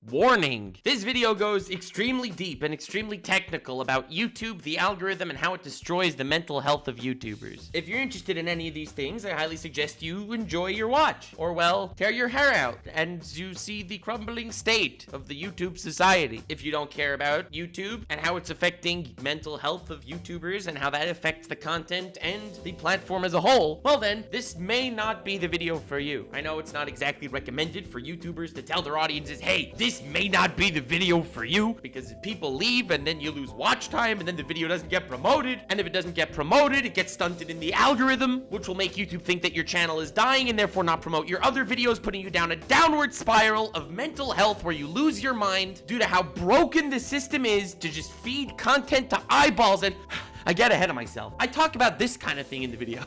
Warning! This video goes extremely deep and extremely technical about YouTube, the algorithm, and how it destroys the mental health of YouTubers. If you're interested in any of these things, I highly suggest you enjoy your watch. Or, well, tear your hair out and you see the crumbling state of the YouTube society. If you don't care about YouTube and how it's affecting mental health of YouTubers and how that affects the content and the platform as a whole, well then, this may not be the video for you. I know it's not exactly recommended for YouTubers to tell their audiences, hey, this may not be the video for you, because people leave and then you lose watch time and then the video doesn't get promoted, and if it doesn't get promoted, it gets stunted in the algorithm, which will make YouTube think that your channel is dying and therefore not promote your other videos, putting you down a downward spiral of mental health where you lose your mind due to how broken the system is to just feed content to eyeballs. And I get ahead of myself. I talk about this kind of thing in the video.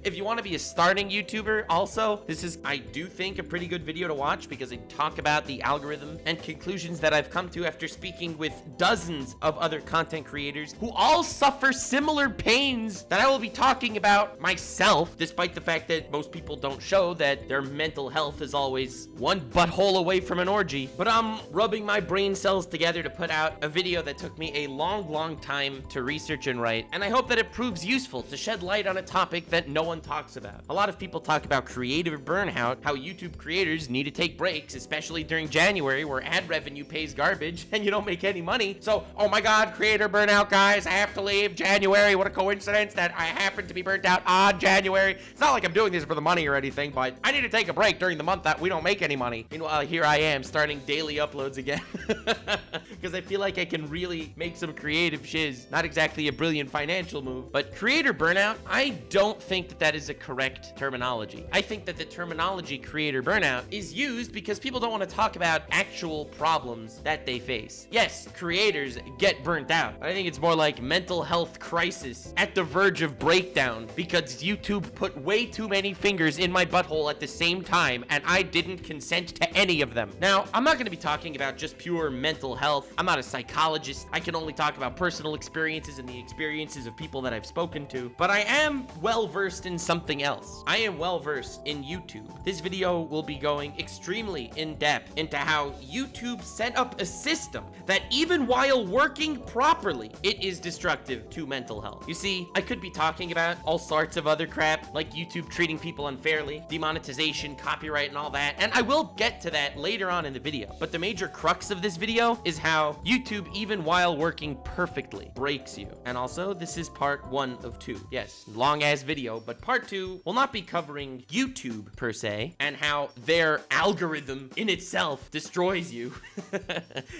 If you want to be a starting YouTuber, also, this is, I do think, a pretty good video to watch because I talk about the algorithm and conclusions that I've come to after speaking with dozens of other content creators who all suffer similar pains that I will be talking about myself, despite the fact that most people don't show that their mental health is always one butthole away from an orgy. But I'm rubbing my brain cells together to put out a video that took me a long time to research and write, and I hope that it proves useful to shed light on a topic that no one talks about. A lot of people talk about creative burnout, how YouTube creators need to take breaks, especially during January where ad revenue pays garbage and you don't make any money. So, oh my god, creator burnout, guys, I have to leave January. What a coincidence that I happen to be burnt out on January. It's not like I'm doing this for the money or anything, but I need to take a break during the month that we don't make any money. Meanwhile, here I am starting daily uploads again because I feel like I can really make some creative shiz. Not exactly a brilliant financial move, but creator burnout, I don't think that that is a correct terminology. I think that the terminology creator burnout is used because people don't want to talk about actual problems that they face. Yes, creators get burnt out, but I think it's more like mental health crisis at the verge of breakdown because YouTube put way too many fingers in my butthole at the same time and I didn't consent to any of them. Now, I'm not going to be talking about just pure mental health. I'm not a psychologist. I can only talk about personal experiences and the experiences of people that I've spoken to, but I am well versed in something else. I am well versed in YouTube. This video will be going extremely in depth into how YouTube set up a system that even while working properly, it is destructive to mental health. You see, I could be talking about all sorts of other crap, like YouTube treating people unfairly, demonetization, copyright, and all that, and I will get to that later on in the video. But the major crux of this video is how YouTube, even while working perfectly, breaks you. And also, this is part 1 of 2. Yes, long ass video, but part 2 will not be covering YouTube per se and how their algorithm in itself destroys you.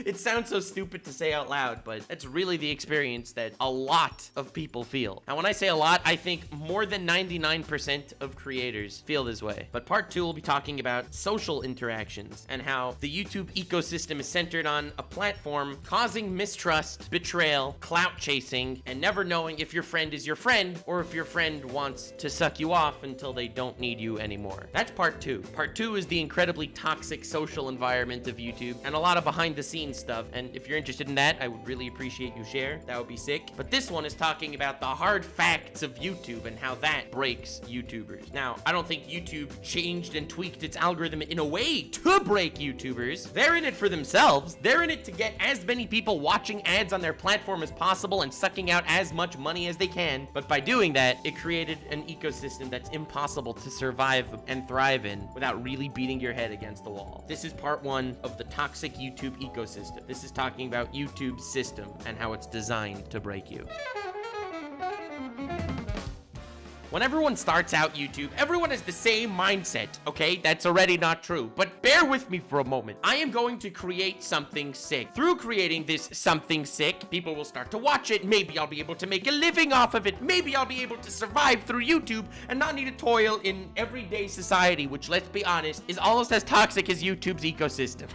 It sounds so stupid to say out loud, but it's really the experience that a lot of people feel. And when I say a lot, I think more than 99% of creators feel this way. But part 2 will be talking about social interactions and how the YouTube ecosystem is centered on a platform causing mistrust, betrayal, clout chasing, and never knowing if your friend is your friend or if your friend wants to suck you off until they don't need you anymore. That's part 2. Part 2 is the incredibly toxic social environment of YouTube and a lot of behind the scenes stuff. And if you're interested in that, I would really appreciate you share. That would be sick. But this one is talking about the hard facts of YouTube and how that breaks YouTubers. Now, I don't think YouTube changed and tweaked its algorithm in a way to break YouTubers. They're in it for themselves. They're in it to get as many people watching ads on their platform as possible and sucking out as much money as they can. But by doing that, it created an ecosystem that's impossible to survive and thrive in without really beating your head against the wall. This is part 1 of the toxic YouTube ecosystem. This is talking about YouTube's system and how it's designed to break you. When everyone starts out YouTube, everyone has the same mindset, okay? That's already not true, but bear with me for a moment. I am going to create something sick. Through creating this something sick, people will start to watch it. Maybe I'll be able to make a living off of it. Maybe I'll be able to survive through YouTube and not need to toil in everyday society, which, let's be honest, is almost as toxic as YouTube's ecosystem.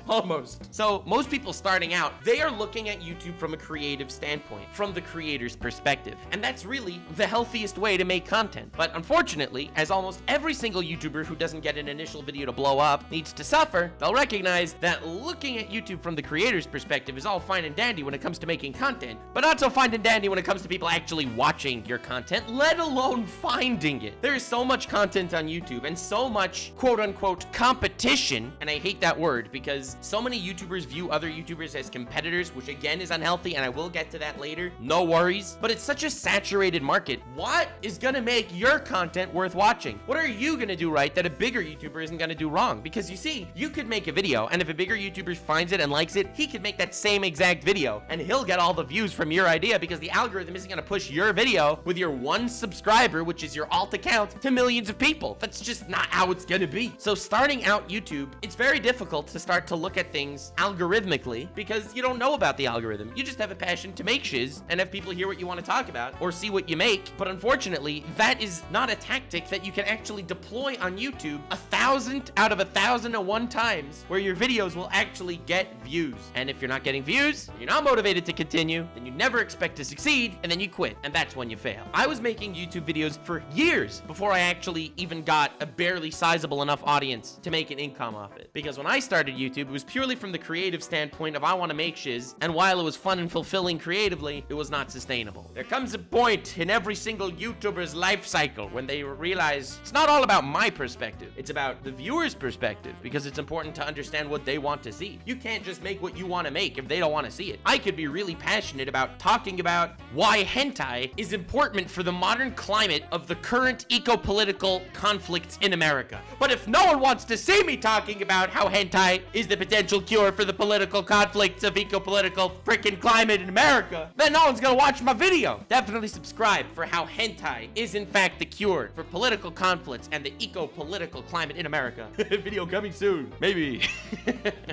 Almost. So most people starting out, they are looking at YouTube from a creative standpoint, from the creator's perspective. And that's really the healthiest way way to make content. But unfortunately, as almost every single YouTuber who doesn't get an initial video to blow up needs to suffer, they'll recognize that looking at YouTube from the creator's perspective is all fine and dandy when it comes to making content, but not so fine and dandy when it comes to people actually watching your content, let alone finding it. There is so much content on YouTube and so much quote-unquote competition, and I hate that word because so many YouTubers view other YouTubers as competitors, which again is unhealthy, and I will get to that later. No worries. But it's such a saturated market. What is gonna make your content worth watching? What are you gonna do right that a bigger YouTuber isn't gonna do wrong? Because you see, you could make a video, and if a bigger YouTuber finds it and likes it, he could make that same exact video, and he'll get all the views from your idea because the algorithm isn't gonna push your video with your one subscriber, which is your alt account, to millions of people. That's just not how it's gonna be. So starting out YouTube, it's very difficult to start to look at things algorithmically because you don't know about the algorithm. You just have a passion to make shiz and have people hear what you want to talk about or see what you make. But unfortunately, that is not a tactic that you can actually deploy on YouTube 1,000 out of 1,001 times where your videos will actually get views. And if you're not getting views, you're not motivated to continue, then you never expect to succeed, and then you quit. And that's when you fail. I was making YouTube videos for years before I actually even got a barely sizable enough audience to make an income off it. Because when I started YouTube, it was purely from the creative standpoint of I want to make shiz, and while it was fun and fulfilling creatively, it was not sustainable. There comes a point in every single YouTuber's life cycle when they realize it's not all about my perspective, it's about the viewer's perspective, because it's important to understand what they want to see. You can't just make what you want to make if they don't want to see it. I could be really passionate about talking about why hentai is important for the modern climate of the current eco-political conflicts in America. But if no one wants to see me talking about how hentai is the potential cure for the political conflicts of eco-political frickin' climate in America, then no one's gonna watch my video. Definitely subscribe for how hentai is in fact the cure for political conflicts and the eco-political climate in America. Video coming soon. Maybe.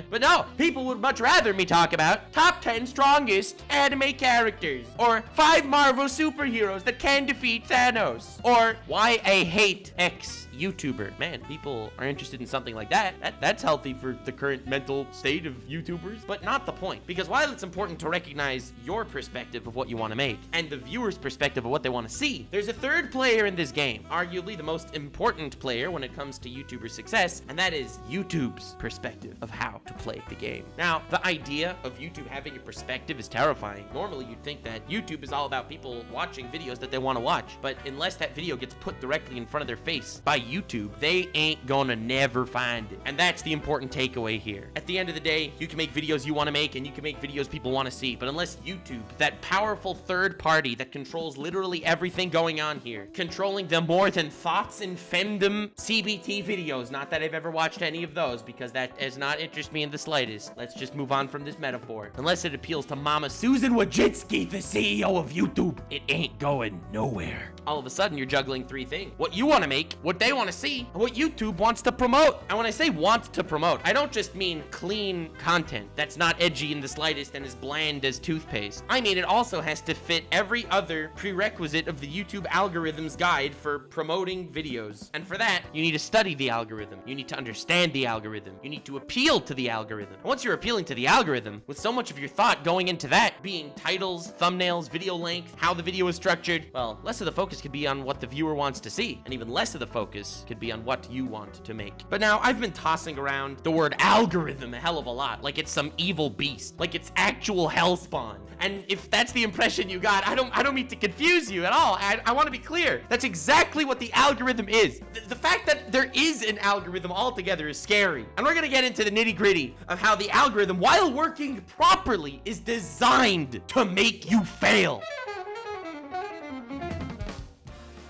But no, people would much rather me talk about top 10 strongest anime characters, or 5 Marvel superheroes that can defeat Thanos, or why I hate X YouTuber. Man, people are interested in something like that. That's healthy for the current mental state of YouTubers, but not the point. Because while it's important to recognize your perspective of what you want to make and the viewer's perspective of what they want to see, there's a third player in this game, arguably the most important player when it comes to YouTuber success, and that is YouTube's perspective of how to play the game. Now, the idea of YouTube having a perspective is terrifying. Normally, you'd think that YouTube is all about people watching videos that they want to watch, but unless that video gets put directly in front of their face by YouTube, they ain't gonna never find it. And that's the important takeaway here. At the end of the day, you can make videos you want to make and you can make videos people want to see, but unless YouTube, that powerful third party that controls literally everything going on here, controlling them more than thoughts and femdom CBT videos, not that I've ever watched any of those because that does not interest me in the slightest. Let's just move on from this metaphor. Unless it appeals to Mama Susan Wojcicki, the CEO of YouTube, it ain't going nowhere. All of a sudden, you're juggling 3 things. What you want to make, what they want to see, and what YouTube wants to promote. And when I say wants to promote, I don't just mean clean content that's not edgy in the slightest and as bland as toothpaste. I mean, it also has to fit every other prerequisite of the YouTube algorithm's guide for promoting videos. And for that, you need to study the algorithm. You need to understand the algorithm. You need to appeal to the algorithm. And once you're appealing to the algorithm, with so much of your thought going into that being titles, thumbnails, video length, how the video is structured, well, less of the focus could be on what the viewer wants to see, and even less of the focus could be on what you want to make. But now, I've been tossing around the word algorithm a hell of a lot, like it's some evil beast, like it's actual hellspawn. And if that's the impression you got, I don't mean to confuse you at all. I want to be clear. That's exactly what the algorithm is. The fact that there is an algorithm altogether is scary. And we're gonna get into the nitty-gritty of how the algorithm, while working properly, is designed to make you fail.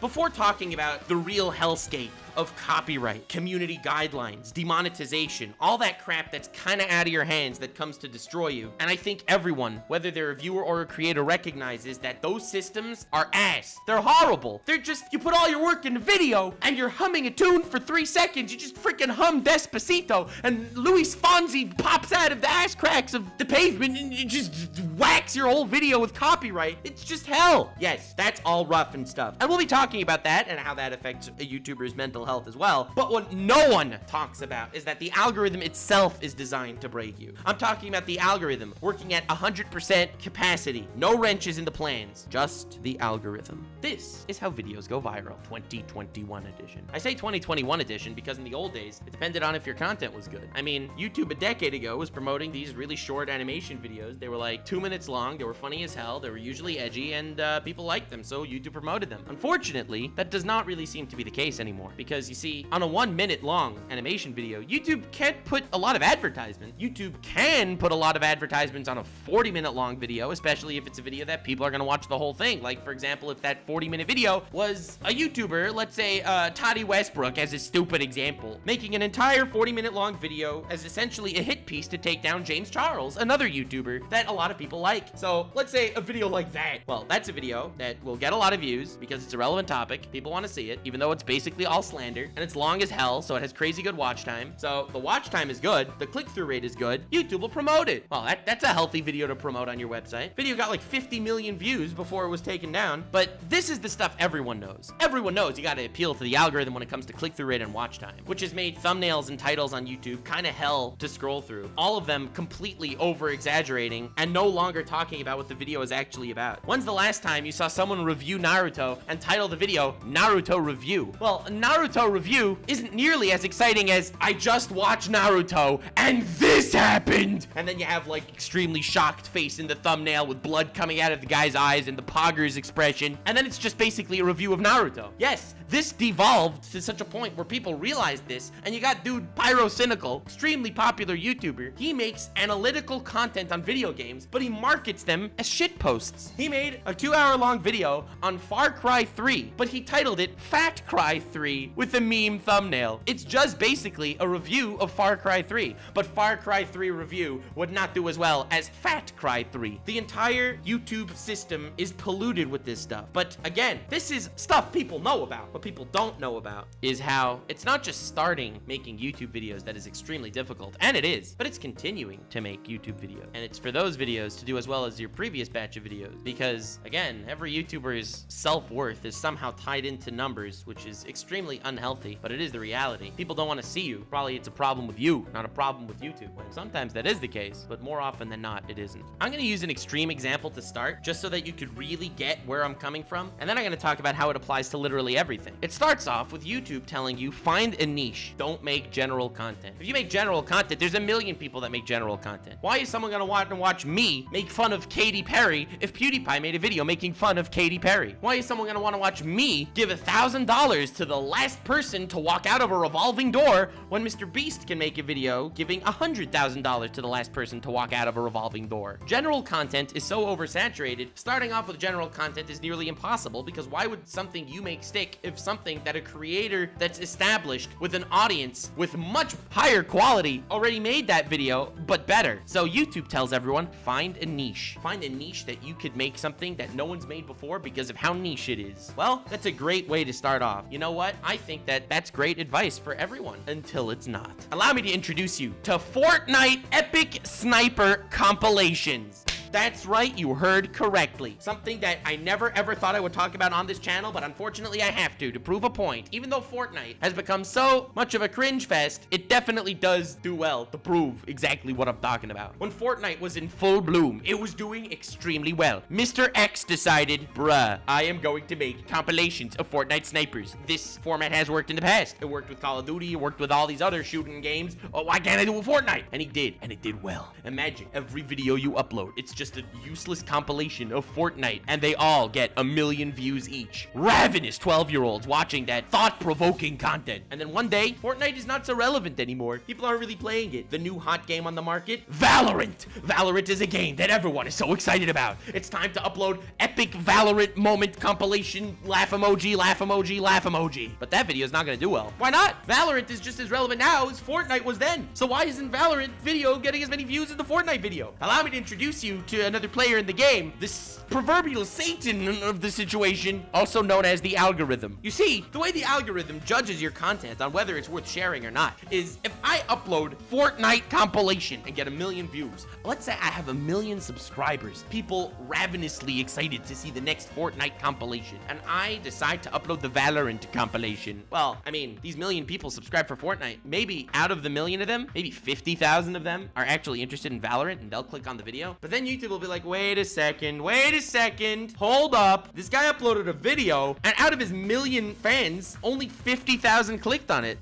Before talking about the real hellscape of copyright, community guidelines, demonetization, all that crap that's kind of out of your hands that comes to destroy you. And I think everyone, whether they're a viewer or a creator, recognizes that those systems are ass. They're horrible. They're just, you put all your work in a video and you're humming a tune for 3 seconds. You just freaking hum Despacito and Luis Fonsi pops out of the ass cracks of the pavement and you just whacks your whole video with copyright. It's just hell. Yes, that's all rough and stuff. And we'll be talking about that and how that affects a YouTuber's mental mental health as well. But what no one talks about is that the algorithm itself is designed to break you. I'm talking about the algorithm working at 100% capacity. No wrenches in the plans, just the algorithm. This is how videos go viral. 2021 edition. I say 2021 edition because in the old days, it depended on if your content was good. I mean, YouTube a decade ago was promoting these really short animation videos. They were like 2 minutes long. They were funny as hell. They were usually edgy, and people liked them, so YouTube promoted them. Unfortunately, that does not really seem to be the case anymore, because you see, on a 1 minute long animation video, YouTube can't put a lot of advertisement. YouTube can put a lot of advertisements on a 40-minute long video, especially if it's a video that people are going to watch the whole thing. Like, for example, if that 40-minute video was a YouTuber, let's say Toddy Westbrook as a stupid example, making an entire 40-minute long video as essentially a hit piece to take down James Charles, another YouTuber that a lot of people like. So let's say a video like that. Well, that's a video that will get a lot of views because it's a relevant topic. People want to see it, even though it's basically all slander, and it's long as hell, so it has crazy good watch time. So the watch time is good, the click-through rate is good, YouTube will promote it. Well, that's a healthy video to promote on your website. Video got like 50 million views before it was taken down, but this is the stuff everyone knows. Everyone knows you got to appeal to the algorithm when it comes to click-through rate and watch time, which has made thumbnails and titles on YouTube kind of hell to scroll through. All of them completely over-exaggerating and no longer talking about what the video is actually about. When's the last time you saw someone review Naruto and title the video Naruto Review? Well, Naruto Review isn't nearly as exciting as I just watched Naruto and this happened! And then you have like extremely shocked face in the thumbnail with blood coming out of the guy's eyes and the Poggers expression, and then it's just basically a review of Naruto. Yes, this devolved to such a point where people realized this, and you got dude Pyrocynical, extremely popular YouTuber. He makes analytical content on video games, but he markets them as shit posts. He made a 2-hour-long video on Far Cry 3, but he titled it Fat Cry 3 with a meme thumbnail. It's just basically a review of Far Cry 3, but Far Cry 3 review would not do as well as Fat Cry 3. The entire YouTube system is polluted with this stuff. But again, this is stuff people know about. What people don't know about is how it's not just starting making YouTube videos that is extremely difficult, and it is, but it's continuing to make YouTube videos. And it's for those videos to do as well as your previous batch of videos, because again, every YouTuber's self-worth is somehow tied into numbers, which is extremely unhealthy, but it is the reality. People don't want to see you. Probably it's a problem with you, not a problem with YouTube. Sometimes that is the case, but more often than not, it isn't. I'm going to use an extreme example to start, just so that you could really get where I'm coming from, and then I'm going to talk about how it applies to literally everything. It starts off with YouTube telling you, find a niche, don't make general content. If you make general content, there's a million people that make general content. Why is someone going to want to watch me make fun of Katy Perry if PewDiePie made a video making fun of Katy Perry? Why is someone going to want to watch me give $1,000 to the last person to walk out of a revolving door when Mr. Beast can make a video giving $100,000 to the last person to walk out of a revolving door? General content is so oversaturated, starting off with general content is nearly impossible, because why would something you make stick if something that a creator that's established with an audience with much higher quality already made that video, but better? So YouTube tells everyone, find a niche. Find a niche that you could make something that no one's made before because of how niche it is. Well, that's a great way to start off. You know what? I think that that's great advice for everyone until it's not. Allow me to introduce you to Fortnite Epic Sniper Compilations. That's right, you heard correctly. Something that I never ever thought I would talk about on this channel, but unfortunately I have to prove a point. Even though Fortnite has become so much of a cringe fest, it definitely does do well to prove exactly what I'm talking about. When Fortnite was in full bloom, it was doing extremely well. Mr. X decided, bruh, I am going to make compilations of Fortnite snipers. This format has worked in the past. It worked with Call of Duty, it worked with all these other shooting games. Oh, why can't I do it with Fortnite? And he did, and it did well. Imagine every video you upload, it's just a useless compilation of Fortnite, and they all get 1 million views each. Ravenous 12-year-olds watching that thought-provoking content. And then one day, Fortnite is not so relevant anymore. People aren't really playing it. The new hot game on the market, Valorant. Valorant is a game that everyone is so excited about. It's time to upload epic Valorant moment compilation, laugh emoji, laugh emoji, laugh emoji. But that video is not gonna do well. Why not? Valorant is just as relevant now as Fortnite was then. So why isn't Valorant video getting as many views as the Fortnite video? Allow me to introduce you to another player in the game. This proverbial Satan of the situation, also known as the algorithm. You see, the way the algorithm judges your content on whether it's worth sharing or not is if I upload Fortnite compilation and get 1 million views, let's say I have 1 million subscribers, people ravenously excited to see the next Fortnite compilation, and I decide to upload the Valorant compilation. Well, I mean, these 1 million people subscribe for Fortnite. Maybe out of the 1 million of them, maybe 50,000 of them are actually interested in Valorant, and they'll click on the video. But then YouTube will be like, wait a second, hold up. This guy uploaded a video, and out of his 1 million fans, only 50,000 clicked on it.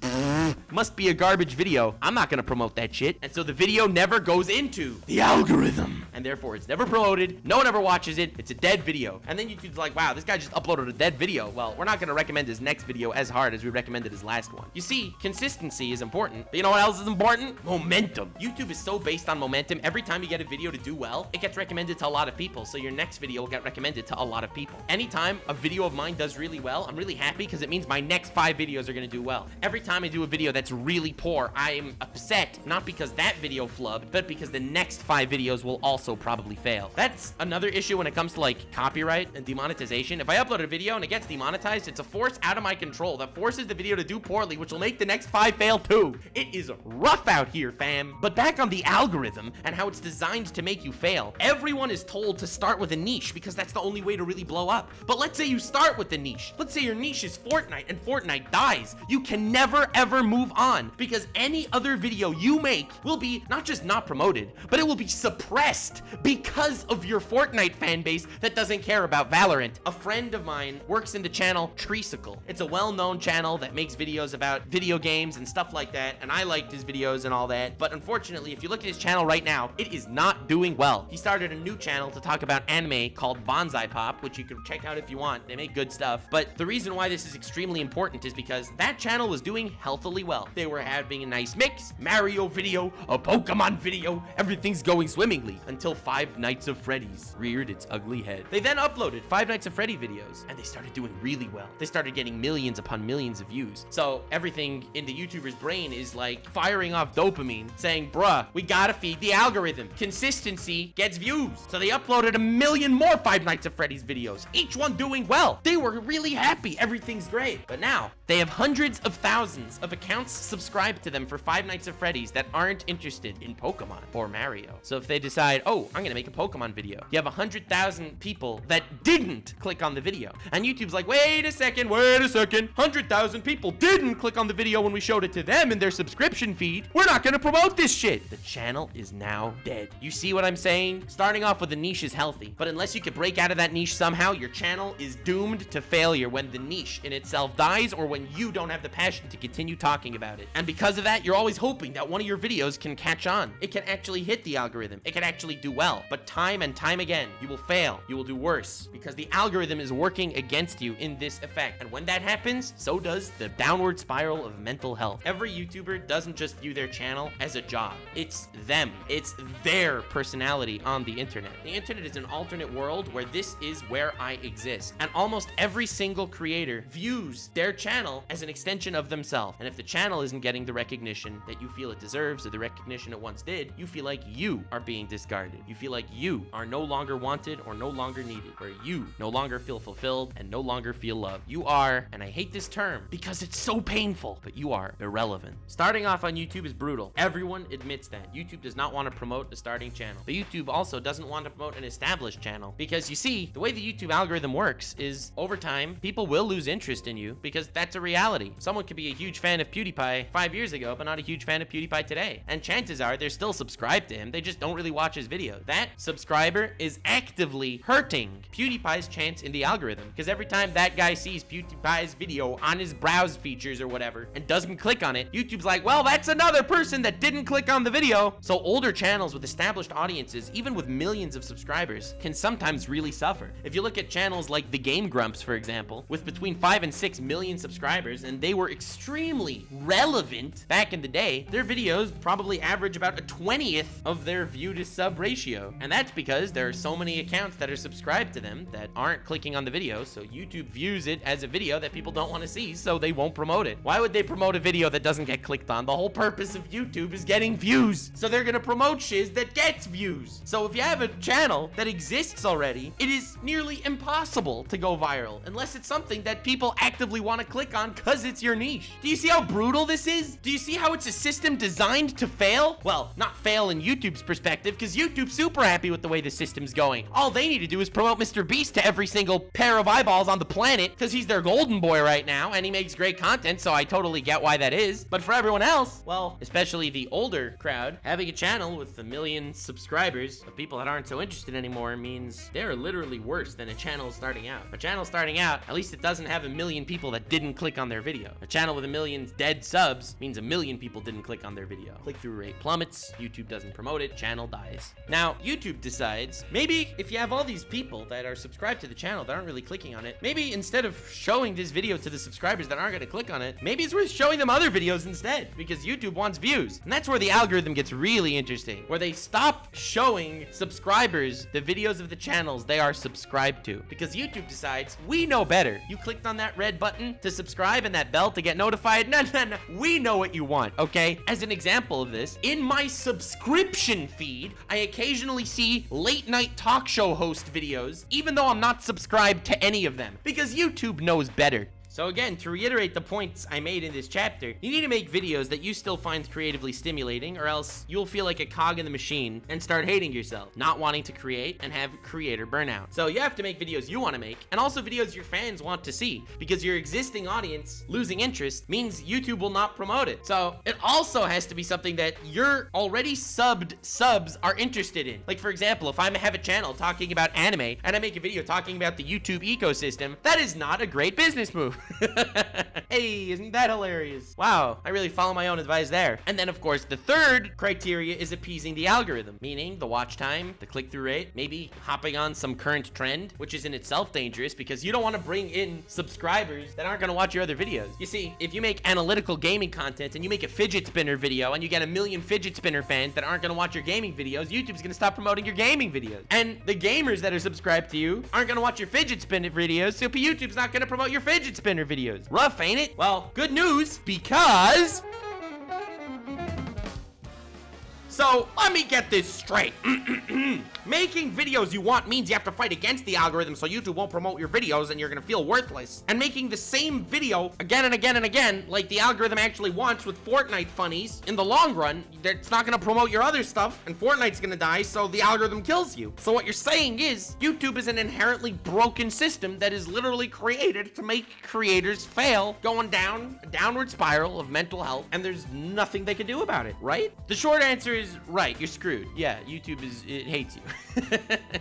Must be a garbage video. I'm not gonna promote that shit. And so the video never goes into the algorithm, and therefore it's never promoted. No one ever watches it. It's a dead video. And then YouTube's like, wow, this guy just uploaded a dead video. Well, we're not gonna recommend his next video as hard as we recommended his last one. You see, consistency is important. But you know what else is important? Momentum. YouTube is so based on momentum. Every time you get a video to do well, it gets recommended to a lot of people. So your next video will get recommended to a lot of people. Anytime a video of mine does really well, I'm really happy because it means my next 5 videos are gonna do well. Every time I do a video that's really poor, I'm upset, not because that video flubbed, but because the next 5 videos will also probably fail. That's another issue when it comes to like copyright and demonetization. If I upload a video and it gets demonetized, it's a force out of my control that forces the video to do poorly, which will make the next 5 fail too. It is rough out here, fam. But back on the algorithm and how it's designed to make you fail. Everyone is told to start with a niche because that's the only way to really blow up. But let's say you start with the niche. Let's say your niche is Fortnite and Fortnite dies. You can never ever move on because any other video you make will be not just not promoted, but it will be suppressed because of your Fortnite fan base that doesn't care about Valorant. A friend of mine works in the channel Treesicle. It's a well-known channel that makes videos about video games and stuff like that, and I liked his videos and all that. But unfortunately, if you look at his channel right now, it is not doing well. He started a new channel to talk about anime called Bonsai Pop, which you can check out if you want. They make good stuff. But the reason why this is extremely important is because that channel was doing healthily well. They were having a nice mix, Mario video, a Pokemon video, everything's going swimmingly until Five Nights of Freddy's reared its ugly head. They then uploaded Five Nights of Freddy videos, and they started doing really well. They started getting millions upon millions of views. So everything in the YouTuber's brain is like firing off dopamine, saying, bruh, we gotta feed the algorithm. Consistency gets views. So they uploaded 1 million more Five Nights at Freddy's videos, each one doing well. They were really happy. Everything's great. But now they have hundreds of thousands of accounts subscribed to them for Five Nights at Freddy's that aren't interested in Pokemon or Mario. So if they decide, oh, I'm gonna make a Pokemon video, you have 100,000 people that didn't click on the video. And YouTube's like, wait a second, 100,000 people didn't click on the video when we showed it to them in their subscription feed. We're not gonna promote this shit. The channel is now dead. You see what I'm saying? Starting off with a niche is healthy, but unless you can break out of that niche somehow, your channel is doomed to failure when the niche in itself dies or when you don't have the passion to continue talking about it. And because of that, you're always hoping that one of your videos can catch on. It can actually hit the algorithm. It can actually do well. But time and time again, you will fail. You will do worse because the algorithm is working against you in this effect. And when that happens, so does the downward spiral of mental health. Every YouTuber doesn't just view their channel as a job. It's them. It's their personality on the internet. The internet is an alternate world where this is where I exist. And almost every single creator views their channel as an extension of themselves. And if the channel isn't getting the recognition that you feel it deserves or the recognition it once did, you feel like you are being discarded. You feel like you are no longer wanted or no longer needed, where you no longer feel fulfilled and no longer feel loved. You are, and I hate this term because it's so painful, but you are irrelevant. Starting off on YouTube is brutal. Everyone admits that. YouTube does not want to promote a starting channel. But YouTube also doesn't want to promote an established channel because you see, the way the YouTube algorithm works is over time, people will lose interest in you because that's a reality. Someone could be a huge fan of PewDiePie 5 years ago, but not a huge fan of PewDiePie today. And chances are they're still subscribed to him. They just don't really watch his videos. That subscriber is actively hurting PewDiePie's chance in the algorithm because every time that guy sees PewDiePie's video on his browse features or whatever and doesn't click on it, YouTube's like, well, that's another person that didn't click on the video. So older channels with established audiences, even with millions of subscribers, can sometimes really suffer. If you look at channels like The Game Grumps, for example, with between 5 and 6 million subscribers, and they were extremely relevant back in the day, their videos probably average about a 20th of their view to sub ratio. And that's because there are so many accounts that are subscribed to them that aren't clicking on the video, so YouTube views it as a video that people don't want to see, so they won't promote it. Why would they promote a video that doesn't get clicked on? The whole purpose of YouTube is getting views, so they're gonna promote shiz that gets views. So So if you have a channel that exists already, it is nearly impossible to go viral unless it's something that people actively want to click on because it's your niche. Do you see how brutal this is? Do you see how it's a system designed to fail? Well, not fail in YouTube's perspective, because YouTube's super happy with the way the system's going. All they need to do is promote Mr. Beast to every single pair of eyeballs on the planet because he's their golden boy right now and he makes great content, so I totally get why that is. But for everyone else, well, especially the older crowd, having a channel with 1 million subscribers of people that aren't so interested anymore means they're literally worse than a channel starting out. A channel starting out, at least it doesn't have 1 million people that didn't click on their video. A channel with 1 million dead subs means 1 million people didn't click on their video. Click-through rate plummets, YouTube doesn't promote it, channel dies. Now, YouTube decides, maybe if you have all these people that are subscribed to the channel that aren't really clicking on it, maybe instead of showing this video to the subscribers that aren't going to click on it, maybe it's worth showing them other videos instead, because YouTube wants views. And that's where the algorithm gets really interesting, where they stop showing subscribers the videos of the channels they are subscribed to, because YouTube decides, we know better. You clicked on that red button to subscribe and that bell to get notified. No. We know what you want, okay? As an example of this, in my subscription feed, I occasionally see late night talk show host videos, even though I'm not subscribed to any of them, because YouTube knows better. So again, to reiterate the points I made in this chapter, you need to make videos that you still find creatively stimulating, or else you'll feel like a cog in the machine and start hating yourself, not wanting to create and have creator burnout. So you have to make videos you want to make, and also videos your fans want to see, because your existing audience losing interest means YouTube will not promote it. So it also has to be something that your already subbed subs are interested in. Like for example, if I have a channel talking about anime and I make a video talking about the YouTube ecosystem, that is not a great business move. Hey, isn't that hilarious? Wow, I really follow my own advice there. And then of course, the third criteria is appeasing the algorithm, meaning the watch time, the click-through rate, maybe hopping on some current trend, which is in itself dangerous because you don't want to bring in subscribers that aren't going to watch your other videos. You see, if you make analytical gaming content and you make a fidget spinner video and you get 1 million fidget spinner fans that aren't going to watch your gaming videos, YouTube's going to stop promoting your gaming videos. And the gamers that are subscribed to you aren't going to watch your fidget spinner videos, so YouTube's not going to promote your fidget spinner videos. Rough, ain't it? Well, good news, because... So, let me get this straight. Making videos you want means you have to fight against the algorithm so YouTube won't promote your videos and you're gonna feel worthless. And making the same video again and again and again, like the algorithm actually wants with Fortnite funnies, in the long run, it's not gonna promote your other stuff and Fortnite's gonna die, so the algorithm kills you. So what you're saying is, YouTube is an inherently broken system that is literally created to make creators fail, going down a downward spiral of mental health, and there's nothing they can do about it, right? The short answer is right, you're screwed. Yeah, YouTube it hates you.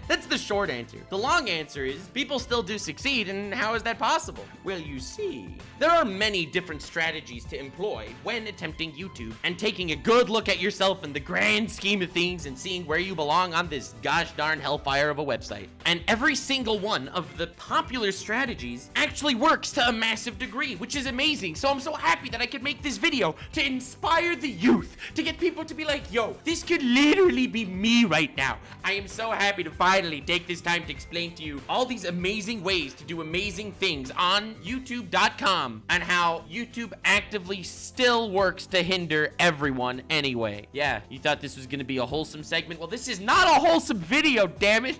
That's the short answer. The long answer is people still do succeed, and how is that possible? Well, you see, there are many different strategies to employ when attempting YouTube and taking a good look at yourself in the grand scheme of things and seeing where you belong on this gosh darn hellfire of a website. And every single one of the popular strategies actually works to a massive degree, which is amazing. So I'm so happy that I could make this video to inspire the youth, to get people to be like, yo, this could literally be me right now. I am so happy to finally take this time to explain to you all these amazing ways to do amazing things on youtube.com and how YouTube actively still works to hinder everyone anyway. Yeah, you thought this was gonna be a wholesome segment? Well, this is not a wholesome video, damn it.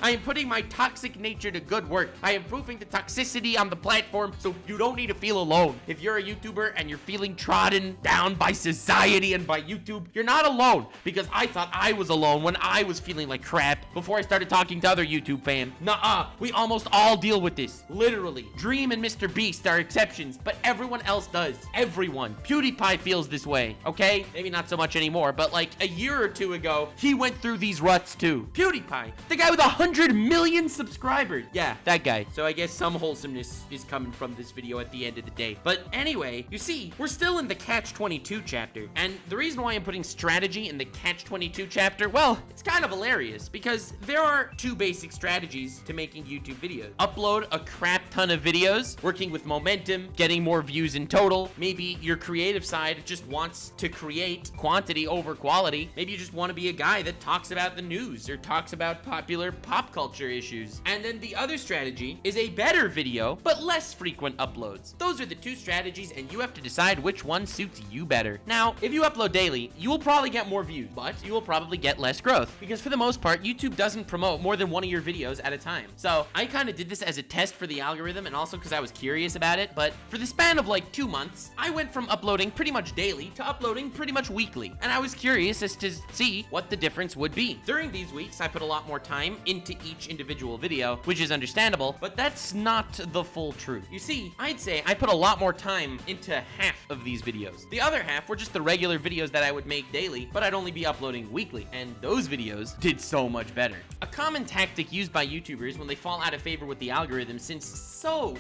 I am putting my toxic nature to good work. I am proving the toxicity on the platform so you don't need to feel alone. If you're a YouTuber and you're feeling trodden down by society and by YouTube, you're not alone, because I thought I was alone when I was feeling like crap before I started talking to other YouTube fans. Nuh-uh, we almost all deal with this, literally. Dream and Mr. Beast are exceptions, but everyone else does. Everyone. PewDiePie feels this way, okay? Maybe not so much anymore, but like a year or two ago, he went through these ruts too. PewDiePie, the guy with 100 million subscribers. Yeah, that guy. So I guess some wholesomeness is coming from this video at the end of the day. But anyway, you see, we're still in the Catch-22 chapter, and the reason why I'm putting strategy in the Catch-22 chapter, well, it's kind of hilarious because there are two basic strategies to making YouTube videos. Upload a crap ton of videos, working with momentum, getting more views in total. Maybe your creative side just wants to create quantity over quality. Maybe you just want to be a guy that talks about the news or talks about popular pop culture issues. And then the other strategy is a better video, but less frequent uploads. Those are the two strategies, and you have to decide which one suits you better. Now, if you upload daily, you will probably get more views, but you will probably get less growth, because for the most part, YouTube doesn't promote more than one of your videos at a time. So I kind of did this as a test for the algorithm, and also because I was curious about it. But for the span of like 2 months, I went from uploading pretty much daily to uploading pretty much weekly, and I was curious as to see what the difference would be. During these weeks, I put a lot more time into each individual video, which is understandable, but that's not the full truth. You see, I'd say I put a lot more time into half of these videos. The other half were just the regular videos that I would make daily, but I'd only be uploading weekly, and those videos did so much better. A common tactic used by YouTubers when they fall out of favor with the algorithm, since so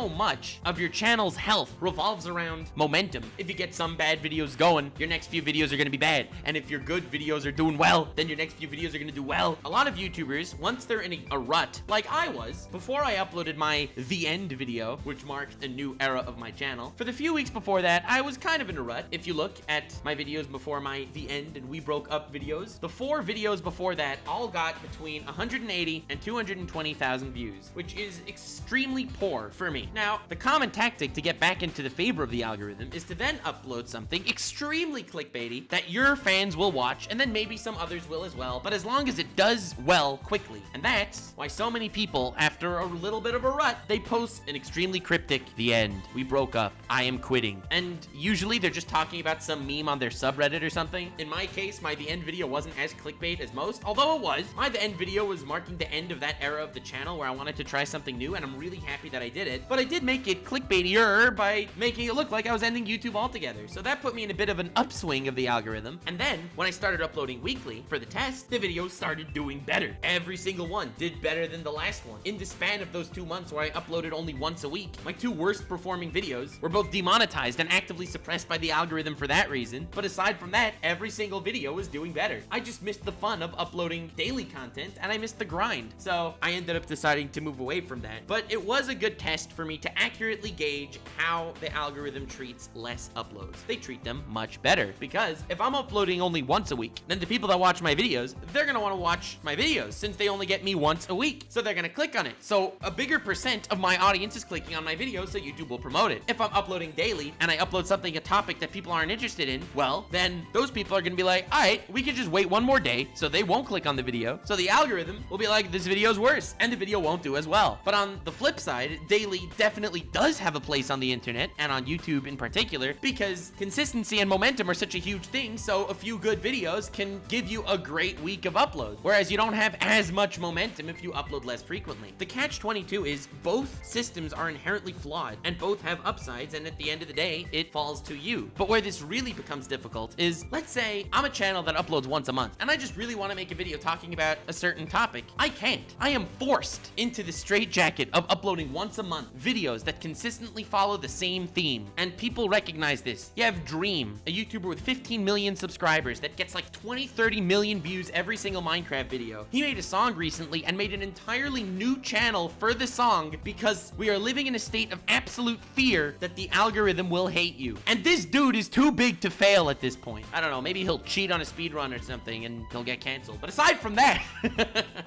much of your channel's health revolves around momentum. If you get some bad videos going, your next few videos are gonna be bad, and if your good videos are doing well, then your next few videos are gonna do well. A lot of YouTubers, once they're in a rut, like I was, before I uploaded my The End video, which marked a new era of my channel, for the few weeks before that, I was kind of in a rut. If you look at my videos before my The End and We Broke Up videos, the 4 videos before that all got between 180 and 220,000 views, which is extremely poor for me. Now, the common tactic to get back into the favor of the algorithm is to then upload something extremely clickbaity that your fans will watch, and then maybe some others will as well, but as long as it does well quickly. And that's why so many people, after a little bit of a rut, they post an extremely cryptic, "The End, we broke up, I am quitting." And usually they're just talking about some meme on their subreddit or something. In my case, my The End video wasn't as clickbait as most, although it was. My The End video was marking the end of that era of the channel where I wanted to try something new, and I'm really happy that I did it. But I did make it clickbaitier by making it look like I was ending YouTube altogether. So that put me in a bit of an upswing of the algorithm. And then, when I started uploading weekly for the test, the videos started doing better. Every single one did better than the last one. In the span of those 2 months where I uploaded only once a week, my 2 worst performing videos were both demonetized and actively suppressed by the algorithm for that reason. But aside from that, every single video was doing better. I just missed the fun of uploading daily content, and I missed the grind. So I ended up deciding to move away from that. But it was a good test for me to accurately gauge how the algorithm treats less uploads. They treat them much better, because if I'm uploading only once a week, then the people that watch my videos, they're gonna want to watch my videos since they only get me once a week. So they're gonna click on it. So a bigger percent of my audience is clicking on my videos, so YouTube will promote it. If I'm uploading daily and I upload something, a topic that people aren't interested in, well, then those people are gonna be like, all right, we can just wait one more day, so they won't click on the video. So the algorithm will be like, this video's worse, and the video won't do as well. But on the flip side, daily definitely does have a place on the internet, and on YouTube in particular, because consistency and momentum are such a huge thing. So a few good videos can give you a great week of uploads, whereas you don't have as much momentum if you upload less frequently. The catch-22 is both systems are inherently flawed, and both have upsides, and at the end of the day, it falls to you. But where this really becomes difficult is, let's say I'm a channel that uploads once a month, and I just really want to make a video talking about a certain topic. I can't. I am forced into the straitjacket of uploading once a month videos that consistently follow the same theme, and people recognize this. You have Dream, a YouTuber with 15 million subscribers that gets like 20-30 million views every single Minecraft video. He made a song recently and made an entirely new channel for the song because we are living in a state of absolute fear that the algorithm will hate you. And this dude is too big to fail at this point. I don't know, maybe he'll cheat on a speedrun or something and he'll get canceled. But aside from that,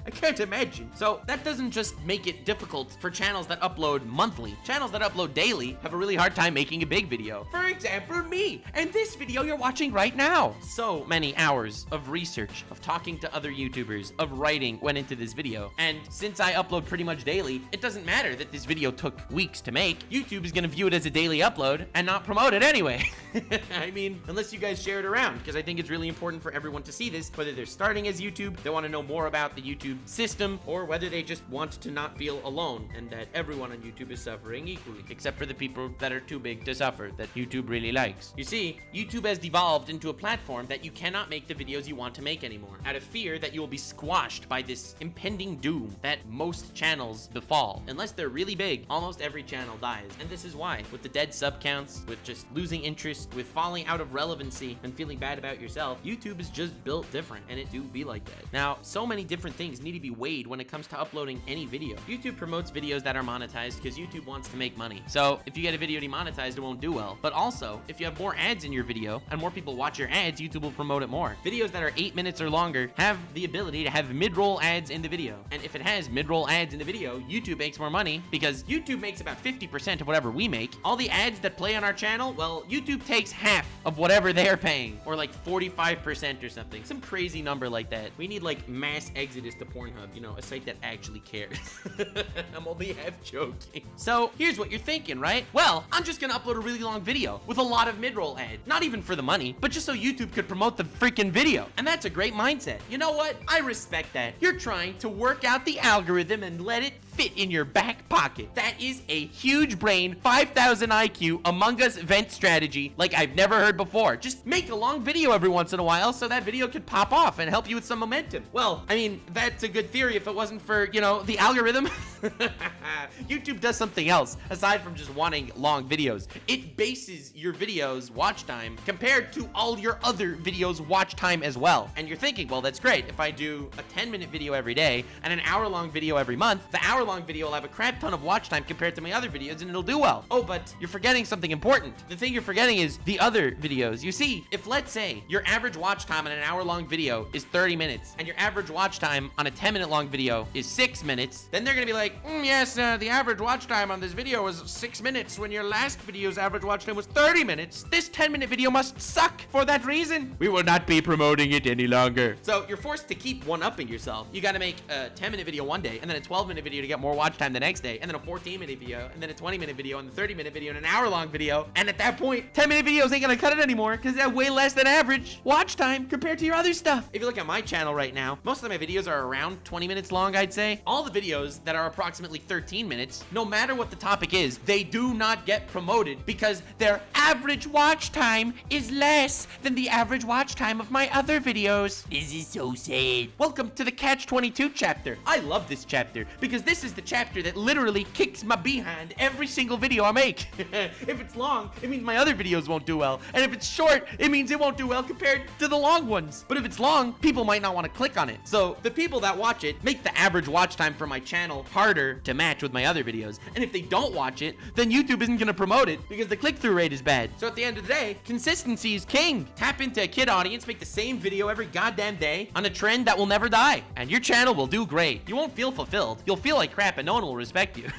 I can't imagine. So that doesn't just make it difficult for channels that upload monthly. Channels that upload daily have a really hard time making a big video. For example, me, and this video you're watching right now. So many hours of research, of talking to other YouTubers, of writing went into this video. And since I upload pretty much daily, it doesn't matter that this video took weeks to make. YouTube is gonna view it as a daily upload and not promote it anyway. I mean, unless you guys share it around, because I think it's really important for everyone to see this, whether they're starting as YouTube, they want to know more about the YouTube system, or whether they just want to not feel alone and that everyone on YouTube is suffering equally, except for the people that are too big to suffer, that YouTube really likes. You see, YouTube has devolved into a platform that you cannot make the videos you want to make anymore, out of fear that you will be squashed by this impending doom that most channels befall. Unless they're really big, almost every channel dies. And this is why, with the dead sub counts, with just losing interest, with falling out of relevancy and feeling bad about yourself, YouTube is just built different, and it do be like that. Now, so many different things need to be weighed when it comes to uploading any video. YouTube promotes videos that that are monetized because YouTube wants to make money. So if you get a video demonetized, it won't do well. But also, if you have more ads in your video and more people watch your ads, YouTube will promote it more. Videos that are 8 minutes or longer have the ability to have mid-roll ads in the video. And if it has mid-roll ads in the video, YouTube makes more money because YouTube makes about 50% of whatever we make. All the ads that play on our channel, well, YouTube takes half of whatever they're paying, or like 45% or something. Some crazy number like that. We need like mass exodus to Pornhub, you know, a site that actually cares. I'm only half joking. So here's what you're thinking, right? Well, I'm just gonna upload a really long video with a lot of mid-roll ads. Not even for the money, but just so YouTube could promote the freaking video. And that's a great mindset. You know what? I respect that. You're trying to work out the algorithm and let it fit in your back pocket. That is a huge brain, 5,000 IQ, Among Us vent strategy like I've never heard before. Just make a long video every once in a while so that video could pop off and help you with some momentum. Well, I mean, that's a good theory if it wasn't for, you know, the algorithm. YouTube does something else aside from just wanting long videos. It bases your videos watch time compared to all your other videos watch time as well. And you're thinking, well, that's great. If I do a 10-minute video every day and an hour-long video every month, the hour-long video will have a crap ton of watch time compared to my other videos and it'll do well. Oh, but you're forgetting something important. The thing you're forgetting is the other videos. You see, if let's say your average watch time on an hour-long video is 30 minutes and your average watch time on a 10-minute long video is 6 minutes, then they're gonna be like, yes, the average watch time on this video was 6 minutes when your last video's average watch time was 30 minutes. This 10-minute video must suck. For that reason, we will not be promoting it any longer. So you're forced to keep one-upping yourself. You gotta make a 10-minute video one day and then a 12-minute video to get more watch time the next day, and then a 14-minute video, and then a 20-minute video, and a 30-minute video, and an hour-long video. And at that point, 10-minute videos ain't gonna cut it anymore because they have way less than average watch time compared to your other stuff. If you look at my channel right now, most of my videos are around 20 minutes long, I'd say. All the videos that are approximately 13 minutes, no matter what the topic is, they do not get promoted because their average watch time is less than the average watch time of my other videos. This is so sad. Welcome to the Catch-22 chapter. I love this chapter because this is the chapter that literally kicks my behind every single video I make. If it's long, it means my other videos won't do well. And if it's short, it means it won't do well compared to the long ones. But if it's long, people might not want to click on it. So the people that watch it make the average watch time for my channel harder to match with my other videos. And if they don't watch it, then YouTube isn't going to promote it because the click-through rate is bad. So at the end of the day, consistency is king. Tap into a kid audience, make the same video every goddamn day on a trend that will never die. And your channel will do great. You won't feel fulfilled. You'll feel like crap and no one will respect you.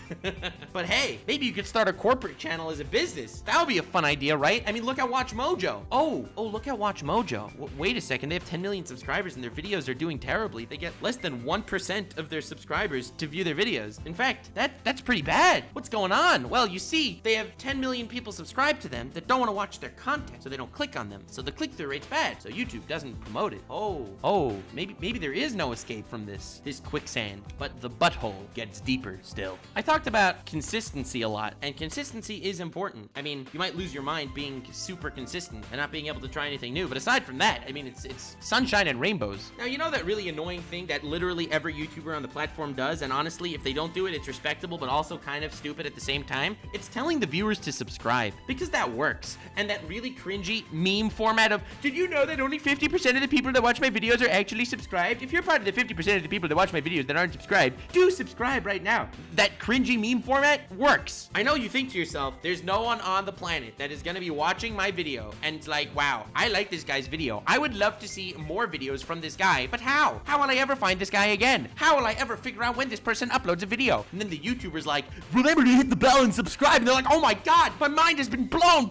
But hey, maybe you could start a corporate channel as a business. That would be a fun idea, right? I mean, look at Watch Mojo. Oh, look at Watch Mojo. Wait a second, they have 10 million subscribers and their videos are doing terribly. They get less than 1% of their subscribers to view their videos. In fact, that's pretty bad. What's going on? Well, you see, they have 10 million people subscribed to them that don't want to watch their content, so they don't click on them. So the click-through rate's bad, so YouTube doesn't promote it. Oh, maybe there is no escape from this quicksand, but the butthole gets deeper still. I talked about consistency a lot, and consistency is important. I mean, you might lose your mind being super consistent and not being able to try anything new, but aside from that, I mean, it's sunshine and rainbows. Now, you know that really annoying thing that literally every YouTuber on the platform does, and honestly, if they don't do it, it's respectable, but also kind of stupid at the same time? It's telling the viewers to subscribe, because that works. And that really cringy meme format of, did you know that only 50% of the people that watch my videos are actually subscribed? If you're part of the 50% of the people that watch my videos that aren't subscribed, do subscribe right now. That cringy meme format works. I know you think to yourself, there's no one on the planet that is gonna be watching my video and it's like, wow, I like this guy's video. I would love to see more videos from this guy, but how? How will I ever find this guy again? How will I ever figure out when this person uploads a video? And then the YouTuber's like, remember to hit the bell and subscribe. And they're like, oh my God, my mind has been blown.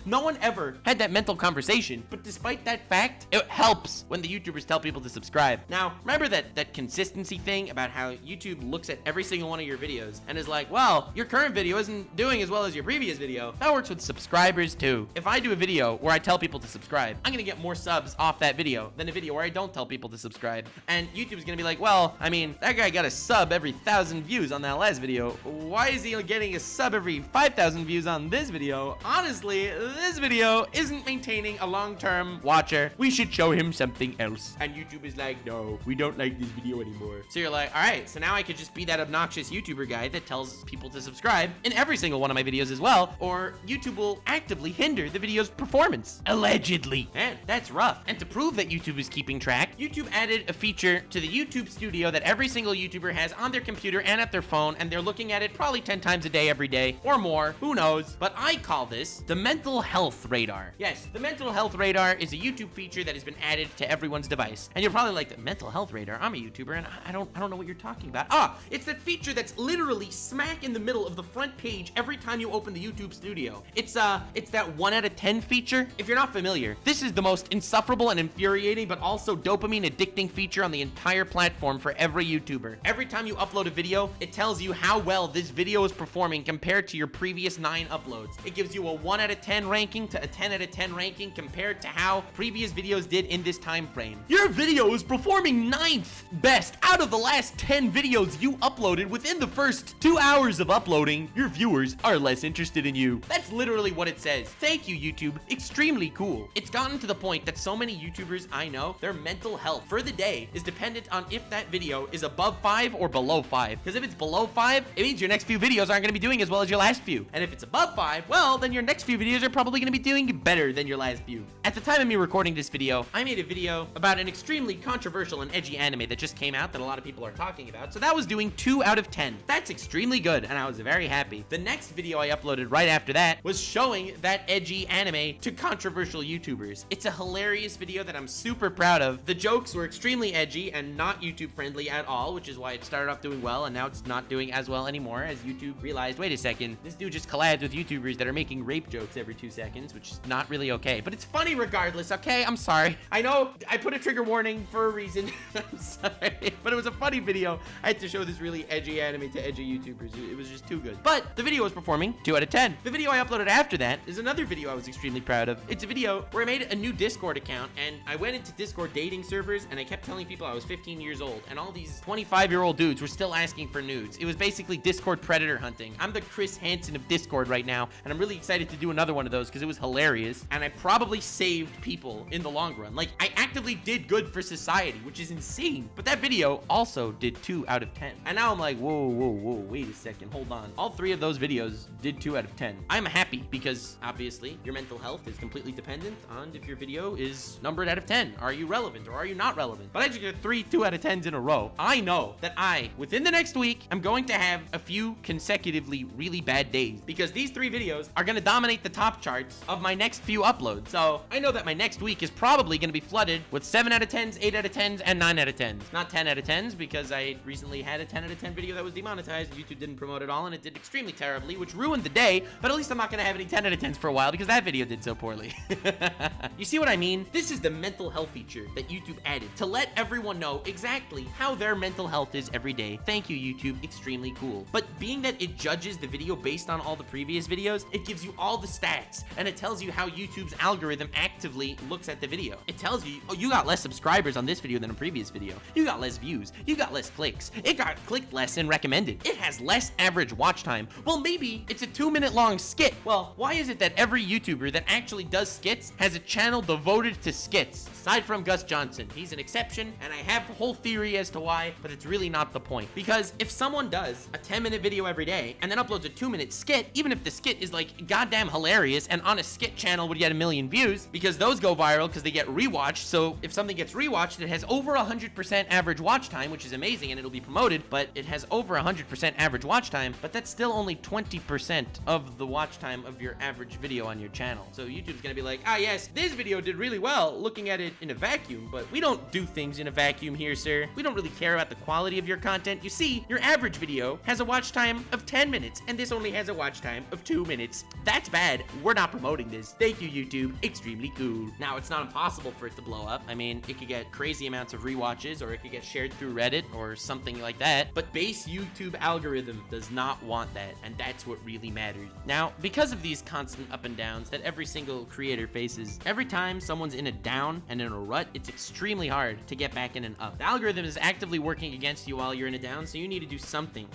No one ever had that mental conversation, but despite that fact, it helps when the YouTubers tell people to subscribe. Now, remember that consistency thing about how YouTube looks at every single one of your videos and is like, well, your current video isn't doing as well as your previous video. That works with subscribers too. If I do a video where I tell people to subscribe, I'm gonna get more subs off that video than a video where I don't tell people to subscribe. And YouTube's gonna be like, well, I mean, that guy got a sub every 1,000 views on that last video. Why is he getting a sub every 5,000 views on this video? Honestly, this video isn't maintaining a long-term watcher. We should show him something else. And YouTube is like, no, we don't like this video anymore. So you're like, all right, so now I could just be that obnoxious YouTuber guy that tells people to subscribe in every single one of my videos as well, or YouTube will actively hinder the video's performance. Allegedly. Man, that's rough. And to prove that YouTube is keeping track, YouTube added a feature to the YouTube Studio that every single YouTuber has on their computer and at their phone, and they're looking at it probably 10 times a day every day, or more, who knows. But I call this the mental health radar. Yes, the mental health radar is a YouTube feature that has been added to everyone's device. And you're probably like, the mental health radar? I'm a YouTuber and I don't know what you're talking about. It's that feature that's literally smack in the middle of the front page every time you open the YouTube Studio. It's that 1 out of 10 feature. If you're not familiar, this is the most insufferable and infuriating but also dopamine addicting feature on the entire platform for every YouTuber. Every time you upload a video, it tells you how well this video is performing compared to your previous 9 uploads. It gives you a 1 out of 10 ranking to a 10 out of 10 ranking compared to how previous videos did in this time frame. Your video is performing 9th best out of the last 10 videos you uploaded within the first 2 hours of uploading. Your viewers are less interested in you. That's literally what it says. Thank you, YouTube. Extremely cool. It's gotten to the point that so many YouTubers I know, their mental health for the day is dependent on if that video is above 5 or below 5. Because if it's below 5, it means your next few videos aren't going to be doing as well as your last few. And if it's above 5, well, then your next few videos are probably going to be doing better than your last few. At the time of me recording this video, I made a video about an extremely controversial and edgy anime that just came out that a lot of people are talking about. So that was doing 2 out of 10. That's extremely good, and I was very happy. The next video I uploaded right after that was showing that edgy anime to controversial YouTubers. It's a hilarious video that I'm super proud of. The jokes were extremely edgy and not YouTube friendly at all, which is why it started off doing well, and now it's not doing as well anymore as YouTube realized, wait a second, this dude just collabs with YouTubers that are making rape jokes every 2 seconds, which is not really okay. But it's funny regardless, okay? I'm sorry. I know I put a trigger warning for a reason. I'm sorry. But it was a funny video. I had to show this really edgy anime to edgy YouTubers. It was just too good. But the video was performing 2 out of 10. The video I uploaded after that is another video I was extremely proud of. It's a video where I made a new Discord account, and I went into Discord dating servers, and I kept telling people I was 15 years old, and all these 25-year-old dudes were still asking for nudes. It was basically Discord predator hunting. I'm the Chris Hansen of Discord right now, and I'm really excited to do another one of those because it was hilarious, and I probably saved people in the long run. Like, I actively did good for society, which is insane. But that video also did 2 out of 10. And now I'm like, whoa, wait a second, hold on. All 3 of those videos did 2 out of 10. I'm happy because obviously your mental health is completely dependent on if your video is numbered out of 10. Are you relevant or are you not relevant? But I just get 3 2 out of 10s in a row. I know that within the next week, I'm going to have a few consecutively really bad days because these 3 videos are going to dominate the top charts of my next few uploads. So I know that my next week is probably going to be flooded with 7 out of 10s, 8 out of 10s, and 9 out of 10s. Not 10 out of 10s because I recently had a 10 out of 10 video that was demonetized. YouTube didn't promote it all and it did extremely terribly, which ruined the day, but at least I'm not going to have any 10 out of 10s for a while because that video did so poorly. You see what I mean? This is the mental health feature that YouTube added to let everyone know exactly how their mental health is every day. Thank you, YouTube. Extremely cool. But being that it judges the video based on all the previous videos, it gives you all the stats and it tells you how YouTube's algorithm actively looks at the video. It tells you, oh, you got less subscribers on this video than a previous video. You got less views. You got less clicks. It got clicked less and recommended. It has less average watch time. Well, maybe it's a 2-minute long skit. Well, why is it that every YouTuber that actually does skits has a channel devoted to skits? Aside from Gus Johnson, he's an exception, and I have a whole theory as to why, but it's really not the point. Because if someone does a 10-minute video every day and then uploads a 2-minute skit, even if the skit is like goddamn hilarious and on a skit channel would get 1 million views, because those go viral because they get rewatched. So if something gets rewatched, it has over 100% average watch time, which is amazing, and it'll be promoted, but it has over 100% average watch time, but that's still only 20% of the watch time of your average video on your channel. So YouTube's gonna be like, ah yes, this video did really well looking at it in a vacuum, but we don't do things in a vacuum here, sir. We don't really care about the quality of your content. You see, your average video has a watch time of 10 minutes, and this only has a watch time of 2 minutes. That's bad. We're not promoting this. Thank you, YouTube. Extremely cool. Now, it's not impossible for it to blow up. I mean, it could get crazy amounts of rewatches, or it could get shared through Reddit or something like that, but base YouTube algorithm does not want that, and that's what really matters. Now, because of these constant up and downs that every single creator faces, every time someone's in a down and in a rut, it's extremely hard to get back in and up. The algorithm is actively working against you while you're in a down, so you need to do something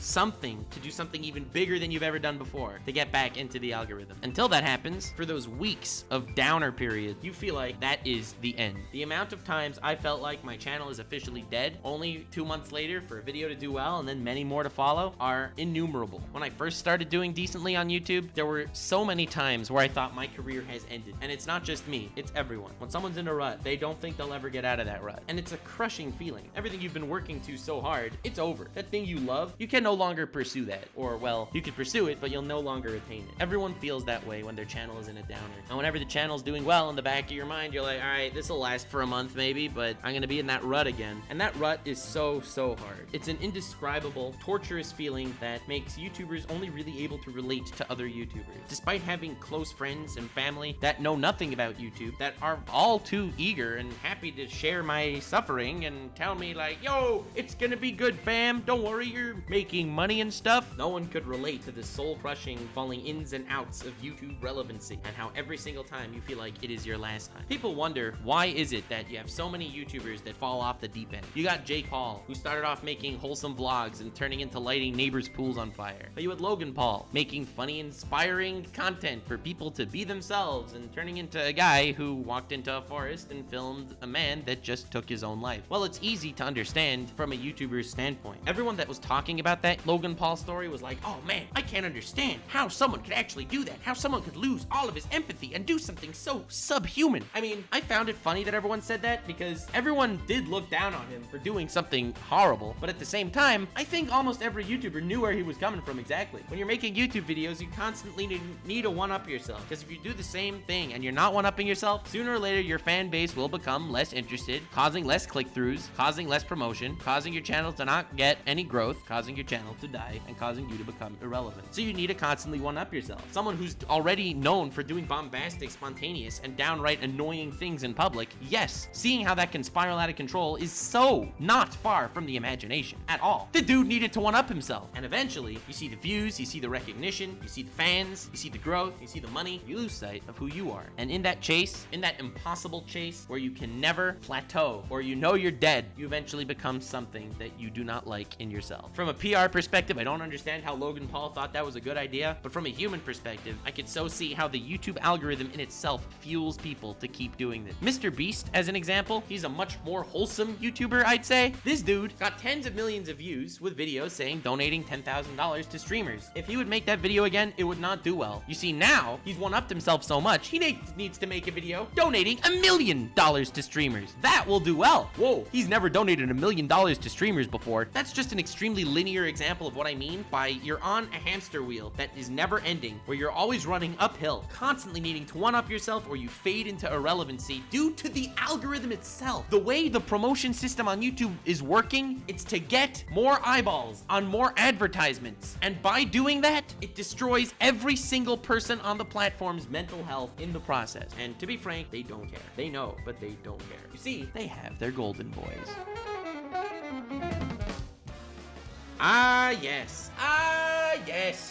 to do something even bigger than you've ever done before to get back into the algorithm. Until that happens, happens, for those weeks of downer period, you feel like that is the end. The amount of times I felt like my channel is officially dead, only 2 months later for a video to do well and then many more to follow, are innumerable. When I first started doing decently on YouTube, there were so many times where I thought my career has ended. And it's not just me, it's everyone. When someone's in a rut, they don't think they'll ever get out of that rut. And it's a crushing feeling. Everything you've been working to so hard, it's over. That thing you love, you can no longer pursue that. Or, well, you can pursue it, but you'll no longer attain it. Everyone feels that way when their channel is in a downer. And whenever the channel's doing well, in the back of your mind, you're like, all right, this will last for a month maybe, but I'm gonna be in that rut again. And that rut is so hard. It's an indescribable, torturous feeling that makes YouTubers only really able to relate to other YouTubers. Despite having close friends and family that know nothing about YouTube, that are all too eager and happy to share my suffering and tell me like, yo, it's gonna be good, fam. Don't worry, you're making money and stuff. No one could relate to the soul-crushing, falling ins and outs of YouTube relevancy and how every single time you feel like it is your last time. People wonder, why is it that you have so many YouTubers that fall off the deep end? You got Jake Paul, who started off making wholesome vlogs and turning into lighting neighbors' pools on fire. But you had Logan Paul, making funny, inspiring content for people to be themselves and turning into a guy who walked into a forest and filmed a man that just took his own life. Well, it's easy to understand from a YouTuber's standpoint. Everyone that was talking about that Logan Paul story was like, oh man, I can't understand how someone could actually do that, how someone could lose all of his empathy and do something so subhuman. I mean, I found it funny that everyone said that because everyone did look down on him for doing something horrible, but at the same time, I think almost every YouTuber knew where he was coming from exactly. When you're making YouTube videos, you constantly need to one-up yourself, because if you do the same thing and you're not one-upping yourself, sooner or later your fan base will become less interested, causing less click-throughs, causing less promotion, causing your channel to not get any growth, causing your channel to die, and causing you to become irrelevant. So you need to constantly one-up yourself. Someone who's already known for doing bombastic, spontaneous, and downright annoying things in public, yes, seeing how that can spiral out of control is so not far from the imagination at all. The dude needed to one-up himself, and eventually you see the views, you see the recognition, you see the fans, you see the growth, you see the money, you lose sight of who you are. And in that chase, in that impossible chase where you can never plateau or you know you're dead, you eventually become something that you do not like in yourself. From a PR perspective, I don't understand how Logan Paul thought that was a good idea, but from a human perspective, I could so see how the YouTube algorithm in itself fuels people to keep doing this. Mr. Beast, as an example, he's a much more wholesome YouTuber, I'd say. This dude got tens of millions of views with videos saying donating $10,000 to streamers. If he would make that video again, it would not do well. You see, now he's one-upped himself so much, he needs to make a video donating $1 million to streamers. That will do well. Whoa, he's never donated $1 million to streamers before. That's just an extremely linear example of what I mean by you're on a hamster wheel that is never ending, where you're always running uphill, constantly needing to one-up yourself or you fade into irrelevancy due to the algorithm itself. The way the promotion system on YouTube is working, it's to get more eyeballs on more advertisements. And by doing that, it destroys every single person on the platform's mental health in the process. And to be frank, they don't care. They know, but they don't care. You see, they have their golden boys. Ah, yes,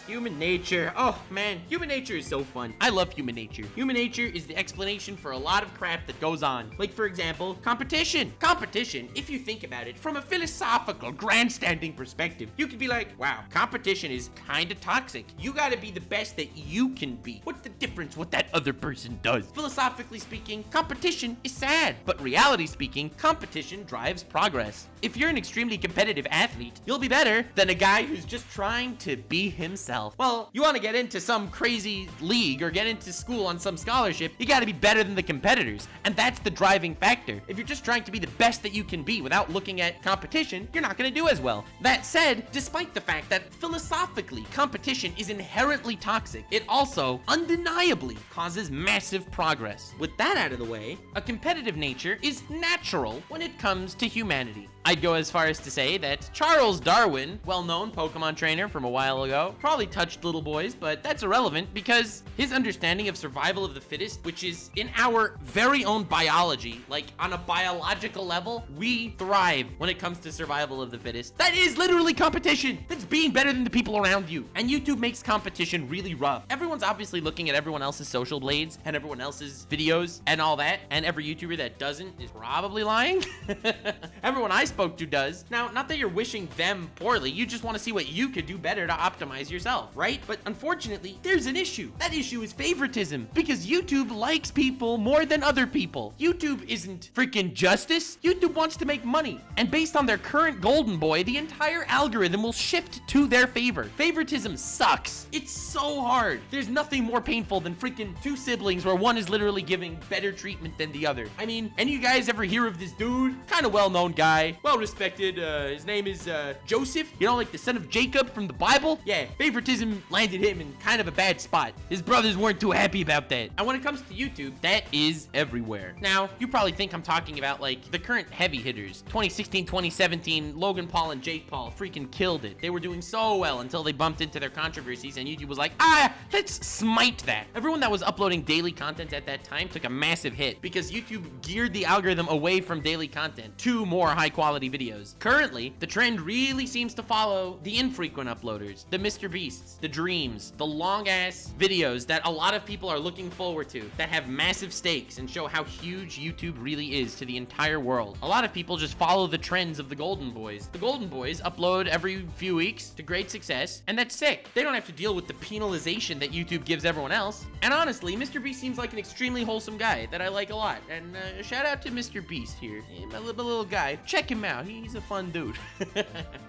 human nature. Oh, man, human nature is so fun. I love human nature. Human nature is the explanation for a lot of crap that goes on. Like, for example, competition. Competition, if you think about it from a philosophical, grandstanding perspective, you could be like, wow, competition is kind of toxic. You gotta be the best that you can be. What's the difference what that other person does? Philosophically speaking, competition is sad. But reality speaking, competition drives progress. If you're an extremely competitive athlete, you'll be better than a guy who's just trying to be himself. Well, you want to get into some crazy league or get into school on some scholarship, you got to be better than the competitors. And that's the driving factor. If you're just trying to be the best that you can be without looking at competition, you're not going to do as well. That said, despite the fact that philosophically competition is inherently toxic, it also undeniably causes massive progress. With that out of the way, a competitive nature is natural when it comes to humanity. I'd go as far as to say that Charles Darwin, well-known Pokemon trainer from a while ago, probably touched little boys, but that's irrelevant because his understanding of survival of the fittest, which is in our very own biology, like on a biological level, we thrive when it comes to survival of the fittest. That is literally competition. That's being better than the people around you. And YouTube makes competition really rough. Everyone's obviously looking at everyone else's social blades and everyone else's videos and all that, and every YouTuber that doesn't is probably lying. Everyone I spoke to does. Now, not that you're wishing them poorly, you just want to see what you could do better to optimize yourself, right? But unfortunately, there's an issue. That issue is favoritism, because YouTube likes people more than other people. YouTube isn't freaking justice. YouTube wants to make money, and based on their current golden boy, the entire algorithm will shift to their favor. Favoritism sucks. It's so hard. There's nothing more painful than freaking two siblings where one is literally giving better treatment than the other. I mean, any of you guys ever hear of this dude? Kind of well-known guy, well-respected. His name is Joseph, you know, like the son of Jacob from the Bible. Yeah, favoritism landed him in kind of a bad spot. His brothers weren't too happy about that. And when it comes to YouTube, that is everywhere. Now, you probably think I'm talking about like the current heavy hitters. 2016, 2017, Logan Paul and Jake Paul freaking killed it. They were doing so well until they bumped into their controversies, and YouTube was like, let's smite that. Everyone that was uploading daily content at that time took a massive hit because YouTube geared the algorithm away from daily content to more high quality videos. Currently, the trend really seems to follow the infrequent uploaders, the Mr. Beasts, the Dreams, the long ass videos that a lot of people are looking forward to, that have massive stakes and show how huge YouTube really is to the entire world. A lot of people just follow the trends of the Golden Boys. The Golden Boys upload every few weeks to great success, and that's sick. They don't have to deal with the penalization that YouTube gives everyone else. And honestly, Mr. Beast seems like an extremely wholesome guy that I like a lot. And shout out to Mr. Beast here. My little guy. Check him out. He's a fun dude.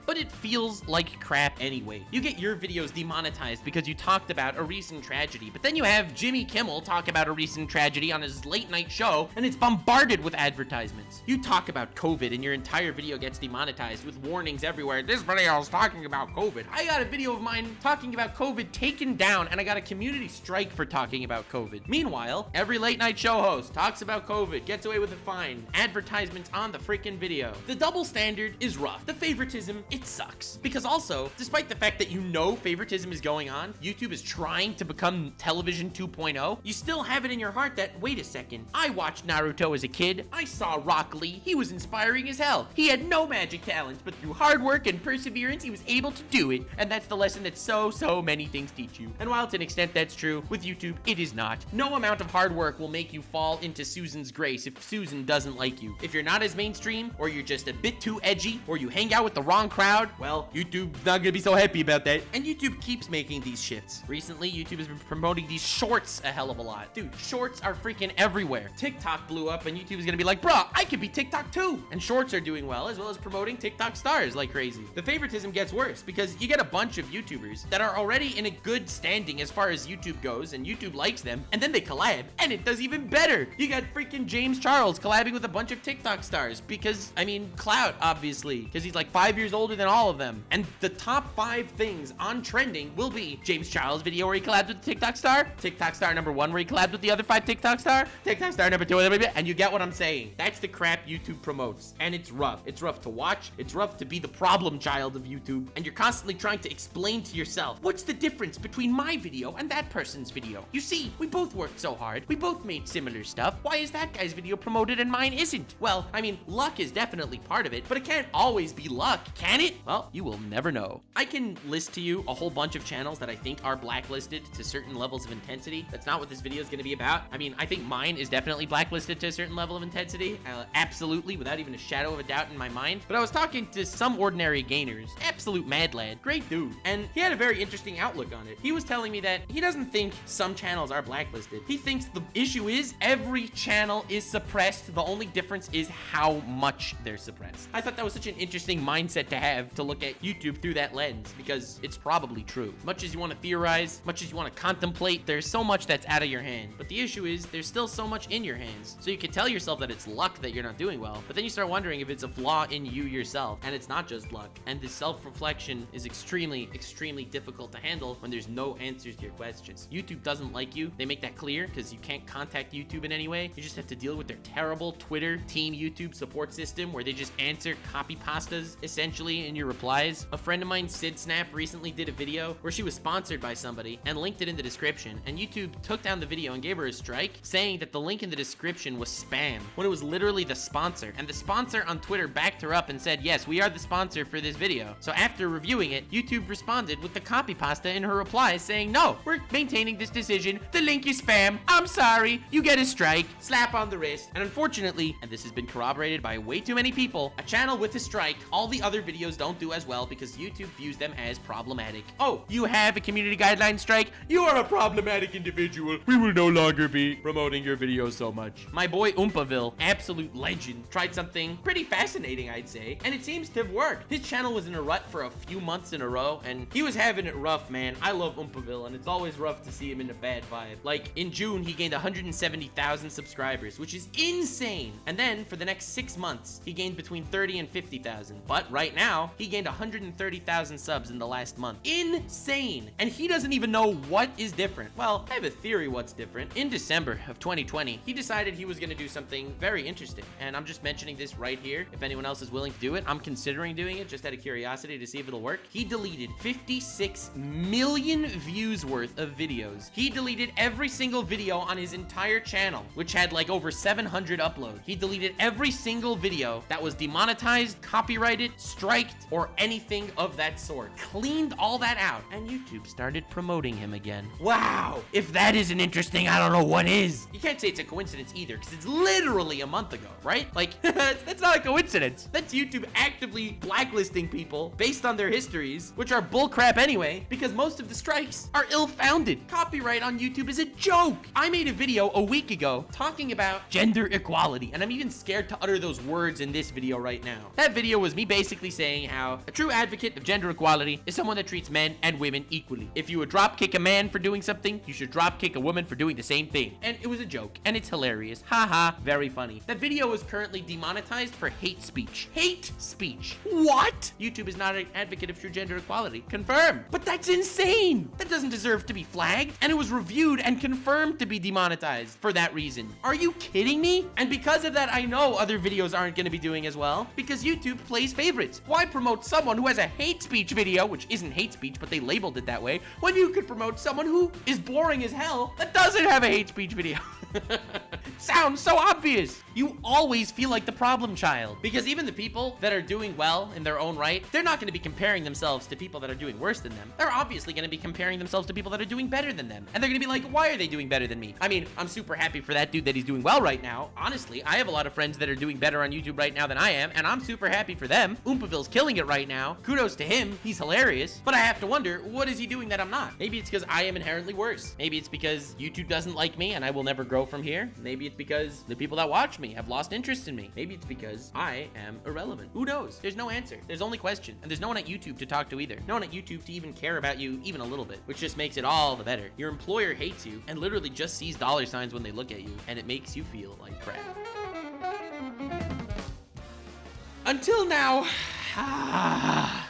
But it feels like crap anyway. You get your videos demonetized because you talked about a recent tragedy, but then you have Jimmy Kimmel talk about a recent tragedy on his late night show, and it's bombarded with advertisements. You talk about COVID and your entire video gets demonetized with warnings everywhere. This video is talking about COVID. I got a video of mine talking about COVID taken down, and I got a community strike for talking about COVID. Meanwhile, every late night show host talks about COVID, gets away with a fine, advertisements on the freaking video. The double standard is rough. The favoritism, it sucks. Because also, despite the fact that you know favoritism is going on, YouTube is trying to become television 2.0, you still have it in your heart that, wait a second, I watched Naruto as a kid, I saw Rock Lee, he was inspiring as hell. He had no magic talents, but through hard work and perseverance, he was able to do it. And that's the lesson that so many things teach you. And while to an extent that's true, with YouTube, it is not. No amount of hard work will make you fall into Susan's grace if Susan doesn't like you. If you're not as mainstream, or you're just a bit too edgy, or you hang out with the wrong crowd, well, YouTube's not gonna be so happy about that. And YouTube keeps making these shifts. Recently, YouTube has been promoting these shorts a hell of a lot. Dude, shorts are freaking everywhere. TikTok blew up and YouTube is gonna be like, bro, I could be TikTok too. And shorts are doing well, as well as promoting TikTok stars like crazy. The favoritism gets worse because you get a bunch of YouTubers that are already in a good standing as far as YouTube goes, and YouTube likes them, and then they collab, and it does even better. You got freaking James Charles collabing with a bunch of TikTok stars because, I mean, clout, obviously, because he's like 5 years older than all of them. And the top 5 things on trending will be James Charles video where he collabed with the TikTok star number 1 where he collabed with the other 5 TikTok star number 2, and you get what I'm saying. That's the crap YouTube promotes, and it's rough. It's rough to watch. It's rough to be the problem child of YouTube, and you're constantly trying to explain to yourself, what's the difference between my video and that person's video? You see, we both worked so hard. We both made similar stuff. Why is that guy's video promoted and mine isn't? Well, I mean, luck is definitely part of it, but it can't always be luck, can it? Well, you will never know. I can list to you a whole bunch of channels that I think are blacklisted to certain levels of intensity. That's not what this video is going to be about. I mean, I think mine is definitely blacklisted to a certain level of intensity. Absolutely, without even a shadow of a doubt in my mind. But I was talking to some ordinary gainers. Absolute mad lad. Great dude. And he had a very interesting outlook on it. He was telling me that he doesn't think some channels are blacklisted. He thinks the issue is every channel is suppressed. The only difference is how much they're suppressed. I thought that was such an interesting mindset to have, to look at YouTube through that lens, because it's probably true. Much as you want to theorize, much as you want to contemplate, there's so much that's out of your hand. But the issue is there's still so much in your hands. So you can tell yourself that it's luck that you're not doing well, but then you start wondering if it's a flaw in you yourself, and it's not just luck. And this self-reflection is extremely difficult to handle when there's no answers to your questions. YouTube doesn't like you. They make that clear because you can't contact YouTube in any way. You just have to deal with their terrible Twitter Team YouTube support system where they just answer copy pastas essentially in your replies. A friend of mine, Sid Snap, recently did a video where she was sponsored by somebody and linked it in the description, and YouTube took down the video and gave her a strike, saying that the link in the description was spam when it was literally the sponsor. And the sponsor on Twitter backed her up and said, yes, we are the sponsor for this video. So after reviewing it, YouTube responded with the copy pasta in her replies saying, no, we're maintaining this decision. The link is spam. I'm sorry. You get a strike. Slap on the wrist. And unfortunately, and this has been corroborated by way too many people, simple. A channel with a strike, all the other videos don't do as well because YouTube views them as problematic. Oh, you have a community guideline strike? You are a problematic individual. We will no longer be promoting your videos so much. My boy Oompaville, absolute legend, tried something pretty fascinating, I'd say, and it seems to have worked. His channel was in a rut for a few months in a row, and he was having it rough, man. I love Oompaville, and it's always rough to see him in a bad vibe. Like, in June, he gained 170,000 subscribers, which is insane. And then, for the next 6 months, he gained between 30 and 50,000. But right now, he gained 130,000 subs in the last month. Insane. And he doesn't even know what is different. Well, I have a theory what's different. In December of 2020, he decided he was going to do something very interesting. And I'm just mentioning this right here. If anyone else is willing to do it, I'm considering doing it just out of curiosity to see if it'll work. He deleted 56 million views worth of videos. He deleted every single video on his entire channel, which had like over 700 uploads. He deleted every single video that was demonetized, copyrighted, striked, or anything of that sort. Cleaned all that out, and YouTube started promoting him again. Wow! If that isn't interesting, I don't know what is. You can't say it's a coincidence either, because it's literally a month ago, right? Like, that's not a coincidence. That's YouTube actively blacklisting people based on their histories, which are bullcrap anyway, because most of the strikes are ill-founded. Copyright on YouTube is a joke. I made a video a week ago talking about gender equality, and I'm even scared to utter those words in this video right now. That video was me basically saying how a true advocate of gender equality is someone that treats men and women equally. If you would drop kick a man for doing something, you should drop kick a woman for doing the same thing. And it was a joke, and it's hilarious. Haha, very funny. That video is currently demonetized for hate speech. Hate speech. What? YouTube is not an advocate of true gender equality. Confirmed. But that's insane. That doesn't deserve to be flagged, and it was reviewed and confirmed to be demonetized for that reason. Are you kidding me? And because of that, I know other videos aren't going to be doing as well, because YouTube plays favorites. Why promote someone who has a hate speech video, which isn't hate speech, but they labeled it that way, when you could promote someone who is boring as hell that doesn't have a hate speech video? Sounds so obvious. You always feel like the problem child, because even the people that are doing well in their own right, they're not going to be comparing themselves to people that are doing worse than them. They're obviously going to be comparing themselves to people that are doing better than them, and they're going to be like, why are they doing better than me? I mean, I'm super happy for that dude that he's doing well right now. Honestly, I have a lot of friends that are doing better on YouTube right now than I am, and I'm super happy for them. Oompaville's killing it right now. Kudos to him. He's hilarious. But I have to wonder, what is he doing that I'm not? Maybe it's because I am inherently worse. Maybe it's because YouTube doesn't like me and I will never grow from here. Maybe it's because the people that watch me have lost interest in me. Maybe it's because I am irrelevant. Who knows? There's no answer. There's only question. And there's no one at YouTube to talk to either. No one at YouTube to even care about you even a little bit, which just makes it all the better. Your employer hates you and literally just sees dollar signs when they look at you, and it makes you feel like crap. Until now,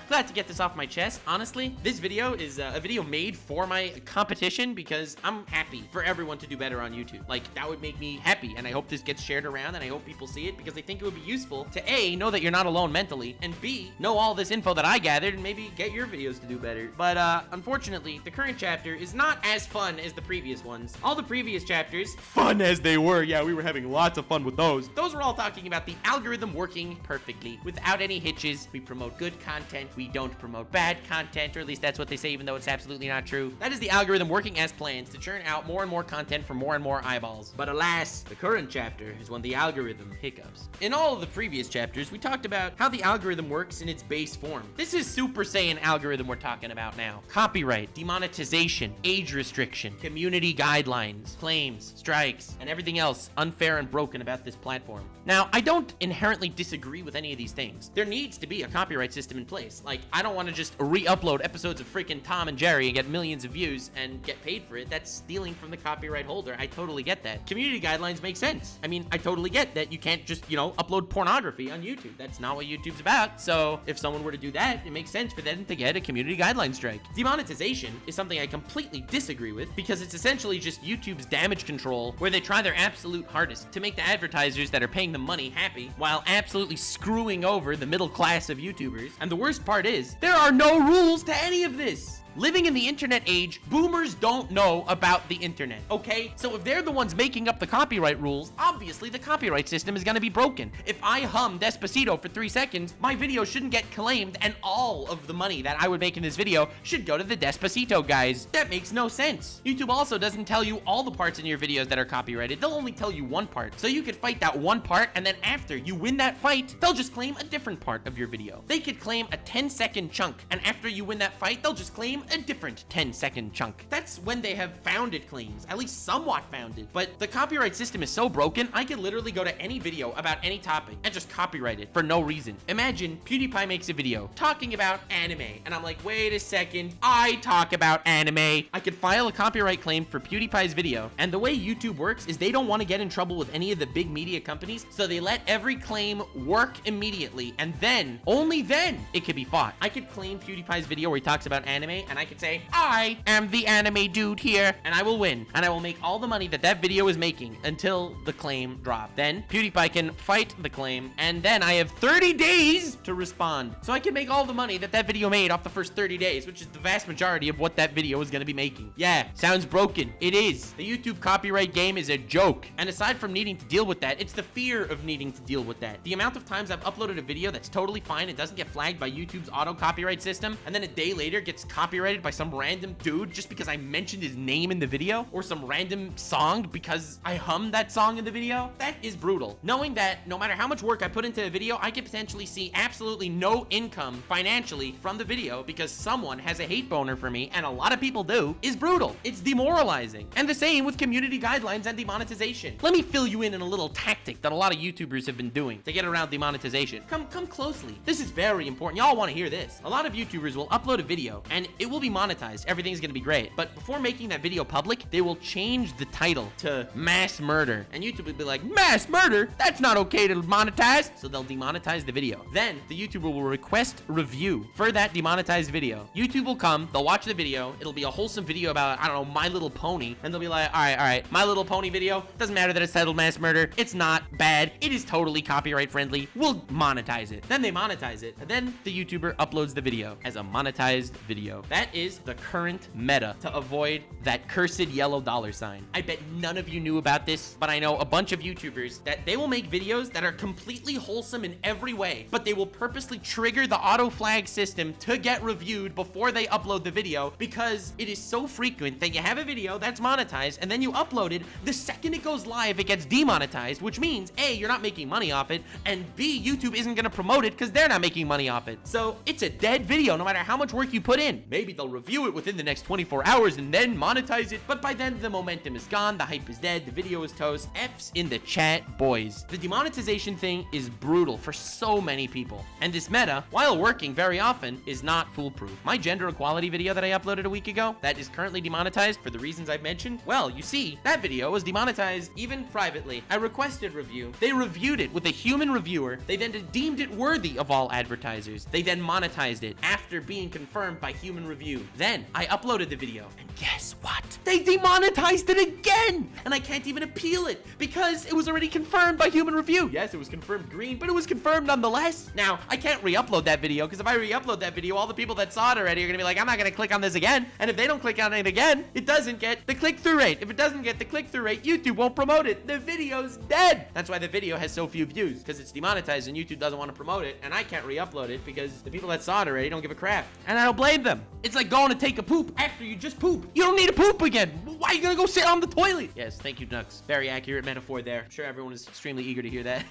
glad to get this off my chest. Honestly, this video is a video made for my competition because I'm happy for everyone to do better on YouTube. Like, that would make me happy, and I hope this gets shared around, and I hope people see it because they think it would be useful to A, know that you're not alone mentally, and B, know all this info that I gathered and maybe get your videos to do better. But unfortunately, the current chapter is not as fun as the previous ones. All the previous chapters, fun as they were, yeah, we were having lots of fun with those. Those were all talking about the algorithm working perfectly without any hitches. We promote good content. We don't promote bad content, or at least that's what they say, even though it's absolutely not true. That is the algorithm working as planned to churn out more and more content for more and more eyeballs. But alas, the current chapter is when the algorithm hiccups. In all of the previous chapters, we talked about how the algorithm works in its base form. This is Super Saiyan algorithm we're talking about now. Copyright, demonetization, age restriction, community guidelines, claims, strikes, and everything else unfair and broken about this platform. Now, I don't inherently disagree with any of these things. There needs to be a copyright system in place. Like, I don't want to just re-upload episodes of freaking Tom and Jerry and get millions of views and get paid for it. That's stealing from the copyright holder. I totally get that. Community guidelines make sense. I mean, I totally get that you can't just, upload pornography on YouTube. That's not what YouTube's about. So if someone were to do that, it makes sense for them to get a community guideline strike. Demonetization is something I completely disagree with because it's essentially just YouTube's damage control, where they try their absolute hardest to make the advertisers that are paying them money happy while absolutely screwing over the middle class of YouTubers. And the worst part is, there are no rules to any of this. living in the internet age, boomers don't know about the internet, okay? So if they're the ones making up the copyright rules, obviously the copyright system is gonna be broken. If I hum Despacito for 3 seconds, my video shouldn't get claimed, and all of the money that I would make in this video should go to the Despacito guys. That makes no sense. YouTube also doesn't tell you all the parts in your videos that are copyrighted. They'll only tell you one part. So you could fight that one part, and then after you win that fight, they'll just claim a different part of your video. They could claim a 10-second chunk, and after you win that fight, they'll just claim a different 10-second chunk. That's when they have founded claims, at least somewhat founded. But the copyright system is so broken, I could literally go to any video about any topic and just copyright it for no reason. Imagine PewDiePie makes a video talking about anime, and I'm like, wait a second, I talk about anime. I could file a copyright claim for PewDiePie's video, and the way YouTube works is they don't want to get in trouble with any of the big media companies, so they let every claim work immediately, and then, only then, it could be fought. I could claim PewDiePie's video where he talks about anime, and I could say, I am the anime dude here, and I will win, and I will make all the money that that video is making until the claim drops. Then PewDiePie can fight the claim, and then I have 30 days to respond. So I can make all the money that that video made off the first 30 days, which is the vast majority of what that video is going to be making. Yeah, sounds broken. It is. The YouTube copyright game is a joke. And aside from needing to deal with that, it's the fear of needing to deal with that. The amount of times I've uploaded a video that's totally fine and doesn't get flagged by YouTube's auto copyright system, and then a day later gets copyrighted by some random dude just because I mentioned his name in the video, or some random song because I hummed that song in the video, that is brutal. Knowing that no matter how much work I put into a video, I could potentially see absolutely no income financially from the video because someone has a hate boner for me, and a lot of people do, is brutal. It's demoralizing. And the same with community guidelines and demonetization. Let me fill you in a little tactic that a lot of YouTubers have been doing to get around demonetization. Come closely. This is very important. Y'all want to hear this. A lot of YouTubers will upload a video and it will be monetized. Everything's gonna be great. But before making that video public, they will change the title to mass murder. And YouTube will be like, mass murder? That's not okay to monetize. So they'll demonetize the video. Then the YouTuber will request review for that demonetized video. YouTube will come, they'll watch the video. It'll be a wholesome video about, I don't know, My Little Pony. And they'll be like, all right, My Little Pony video. Doesn't matter that it's titled mass murder. It's not bad. It is totally copyright friendly. We'll monetize it. Then they monetize it. And then the YouTuber uploads the video as a monetized video. That is the current meta to avoid that cursed yellow dollar sign. I bet none of you knew about this, but I know a bunch of YouTubers that they will make videos that are completely wholesome in every way, but they will purposely trigger the auto flag system to get reviewed before they upload the video because it is so frequent that you have a video that's monetized and then you upload it. The second it goes live, it gets demonetized, which means A, you're not making money off it, and B, YouTube isn't gonna promote it because they're not making money off it. So it's a dead video no matter how much work you put in. Maybe they'll review it within the next 24 hours and then monetize it, but by then the momentum is gone, the hype is dead, the video is toast. F's in the chat, boys. The demonetization thing is brutal for so many people, and this meta, while working very often, is not foolproof. My gender equality video that I uploaded a week ago that is currently demonetized for the reasons I've mentioned, well, you see, that video was demonetized even privately. I requested review. They reviewed it with a human reviewer. They then deemed it worthy of all advertisers. They then monetized it after being confirmed by human review. Then I uploaded the video, and guess what? They demonetized it again! And I can't even appeal it because it was already confirmed by human review. Yes, it was confirmed green, but it was confirmed nonetheless. Now, I can't re-upload that video because if I re-upload that video, all the people that saw it already are gonna be like, I'm not gonna click on this again. And if they don't click on it again, it doesn't get the click-through rate. If it doesn't get the click-through rate, YouTube won't promote it. The video's dead. That's why the video has so few views, because it's demonetized and YouTube doesn't want to promote it, and I can't re-upload it because the people that saw it already don't give a crap. And I don't blame them. It's like going to take a poop after you just poop. You don't need to poop again. Why are you gonna go sit on the toilet? Yes, thank you, Nux. Very accurate metaphor there. I'm sure everyone is extremely eager to hear that.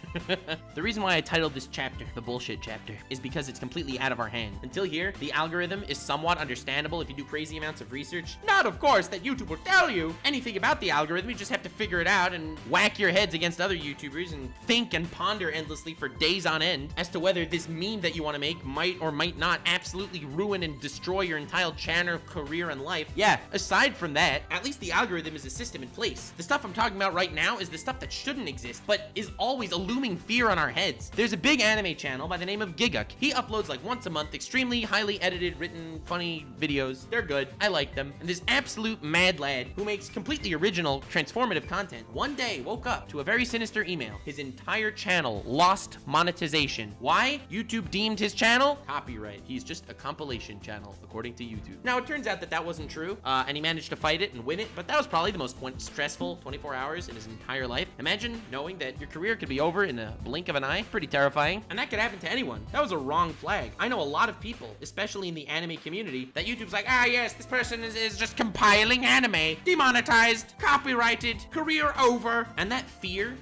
The reason why I titled this chapter the bullshit chapter is because it's completely out of our hand. Until here, the algorithm is somewhat understandable if you do crazy amounts of research. Not, of course, that YouTube will tell you anything about the algorithm. You just have to figure it out and whack your heads against other YouTubers and think and ponder endlessly for days on end as to whether this meme that you want to make might or might not absolutely ruin and destroy your entire channel, career, and life. Yeah, aside from that, at least the algorithm is a system in place. The stuff I'm talking about right now is the stuff that shouldn't exist, but is always a looming fear on our heads. There's a big anime channel by the name of Giguk. He uploads like once a month extremely highly edited, written, funny videos. They're good. I like them. And this absolute mad lad who makes completely original, transformative content one day woke up to a very sinister email. His entire channel lost monetization. Why? YouTube deemed his channel copyright. He's just a compilation channel, according to YouTube. Now, it turns out that wasn't true, and he managed to fight it and win it, but that was probably the most stressful 24 hours in his entire life. Imagine knowing that your career could be over in a blink of an eye. Pretty terrifying. And that could happen to anyone. That was a wrong flag. I know a lot of people, especially in the anime community, that YouTube's like, yes, this person is just compiling anime. Demonetized, copyrighted, career over. And that fear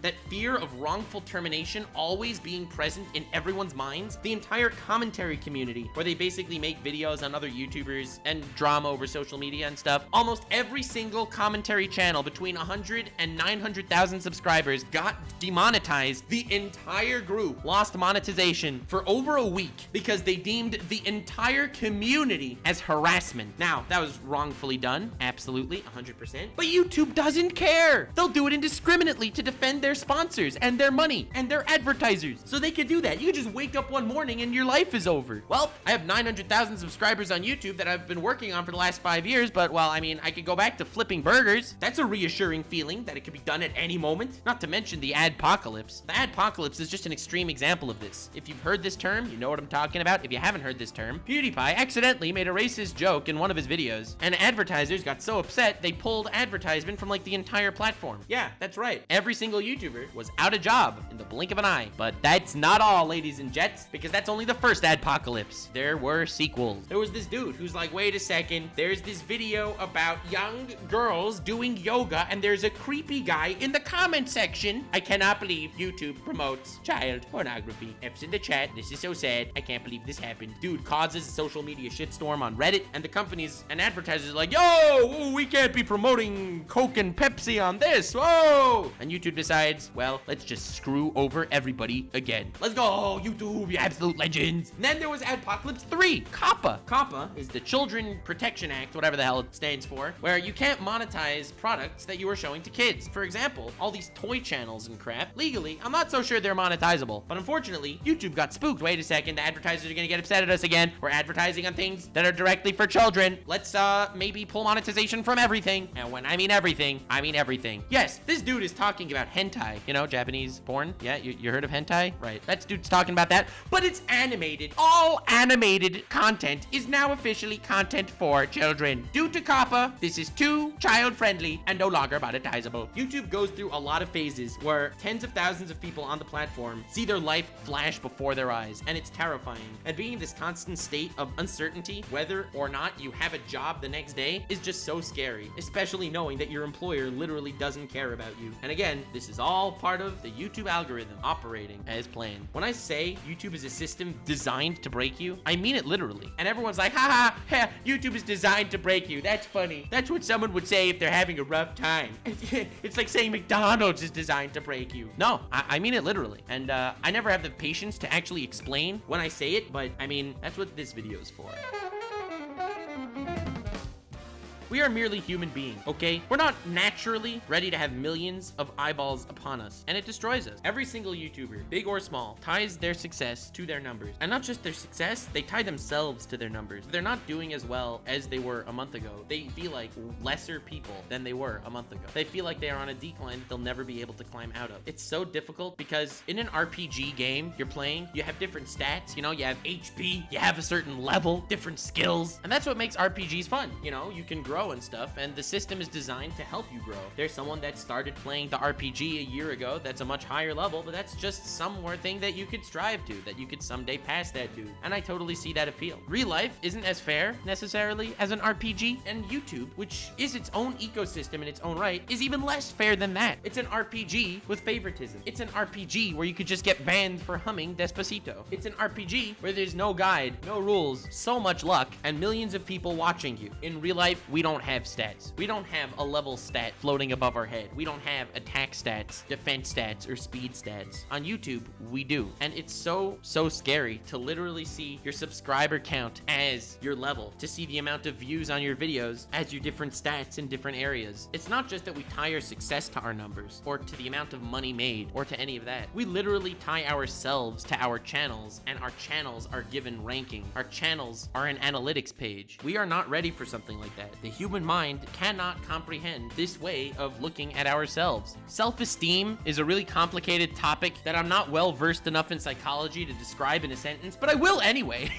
of wrongful termination always being present in everyone's minds, the entire commentary community, where they basically make videos on other YouTubers and drama over social media and stuff. Almost every single commentary channel between 100 and 900,000 subscribers got demonetized. The entire group lost monetization for over a week because they deemed the entire community as harassment. Now, that was wrongfully done, absolutely, 100%. But YouTube doesn't care. They'll do it indiscriminately to defend their sponsors and their money and their advertisers. So they could do that. You could just wake up one morning and your life is over. Well, I have 900,000 subscribers on YouTube that I've been working on for the last 5 years, but well, I mean, I could go back to flipping burgers. That's a reassuring feeling that it could be done at any moment. Not to mention the adpocalypse. The adpocalypse is just an extreme example of this. If you've heard this term, you know what I'm talking about. If you haven't heard this term, PewDiePie accidentally made a racist joke in one of his videos, and advertisers got so upset they pulled advertisement from like the entire platform. Yeah, that's right. Every single YouTuber was out of job in the blink of an eye. But that's not all, ladies and gents, because that's only the first adpocalypse. There were sequels. There was this dude who's like, wait a second, there's this video about young girls doing yoga, and there's a creepy guy in the comment section. I cannot believe YouTube promotes child pornography. F's in the chat. This is so sad. I can't believe this happened. Dude causes a social media shitstorm on Reddit, and the companies and advertisers are like, yo, we can't be promoting Coke and Pepsi on this. Whoa! And YouTube decides, well, let's just screw over everybody again. Let's go, YouTube, you absolute legends. And then there was Adpocalypse 3, COPPA. COPPA is the Children Protection Act, whatever the hell it stands for, where you can't monetize products that you are showing to kids. For example, all these toy channels and crap, legally, I'm not so sure they're monetizable. But unfortunately, YouTube got spooked. Wait a second, the advertisers are gonna get upset at us again. We're advertising on things that are directly for children. Let's maybe pull monetization from everything. And when I mean everything, I mean everything. Yes, this dude is talking about hentai. You know, Japanese porn? Yeah, you heard of hentai? Right. That dude's talking about that. But it's animated. All animated content is now officially content for children. Due to COPPA, this is too child-friendly and no longer monetizable. YouTube goes through a lot of phases where tens of thousands of people on the platform see their life flash before their eyes, and it's terrifying. And being in this constant state of uncertainty, whether or not you have a job the next day, is just so scary, especially knowing that your employer literally doesn't care about you. And again, this is all part of the YouTube algorithm operating as planned. When I say YouTube is a system designed to break you, I mean it literally. And everyone's like, haha, YouTube is designed to break you. That's funny. That's what someone would say if they're having a rough time. It's like saying McDonald's is designed to break you. No, I mean it literally. And I never have the patience to actually explain when I say it, but I mean, that's what this video is for. We are merely human beings, okay? We're not naturally ready to have millions of eyeballs upon us, and it destroys us. Every single YouTuber, big or small, ties their success to their numbers. And not just their success, they tie themselves to their numbers. They're not doing as well as they were a month ago. They feel like lesser people than they were a month ago. They feel like they are on a decline that they'll never be able to climb out of. It's so difficult because in an RPG game you're playing, you have different stats, you know, you have HP, you have a certain level, different skills, and that's what makes RPGs fun. You know, you can grow and stuff, and the system is designed to help you grow. There's someone that started playing the RPG a year ago that's a much higher level, but that's just some more thing that you could strive to, that you could someday pass that dude. And I totally see that appeal. Real life isn't as fair necessarily as an RPG, and YouTube, which is its own ecosystem in its own right, is even less fair than that. It's an RPG with favoritism. It's an RPG where you could just get banned for humming Despacito. It's an RPG where there's no guide, no rules, so much luck, and millions of people watching you. In real life, we don't have stats. We don't have a level stat floating above our head. We don't have attack stats, defense stats, or speed stats. On YouTube, we do. And it's so scary to literally see your subscriber count as your level, to see the amount of views on your videos as your different stats in different areas. It's not just that we tie our success to our numbers, or to the amount of money made, or to any of that. We literally tie ourselves to our channels, and our channels are given ranking. Our channels are an analytics page. We are not ready for something like that. The human mind cannot comprehend this way of looking at ourselves. Self-esteem is a really complicated topic that I'm not well versed enough in psychology to describe in a sentence, but I will anyway.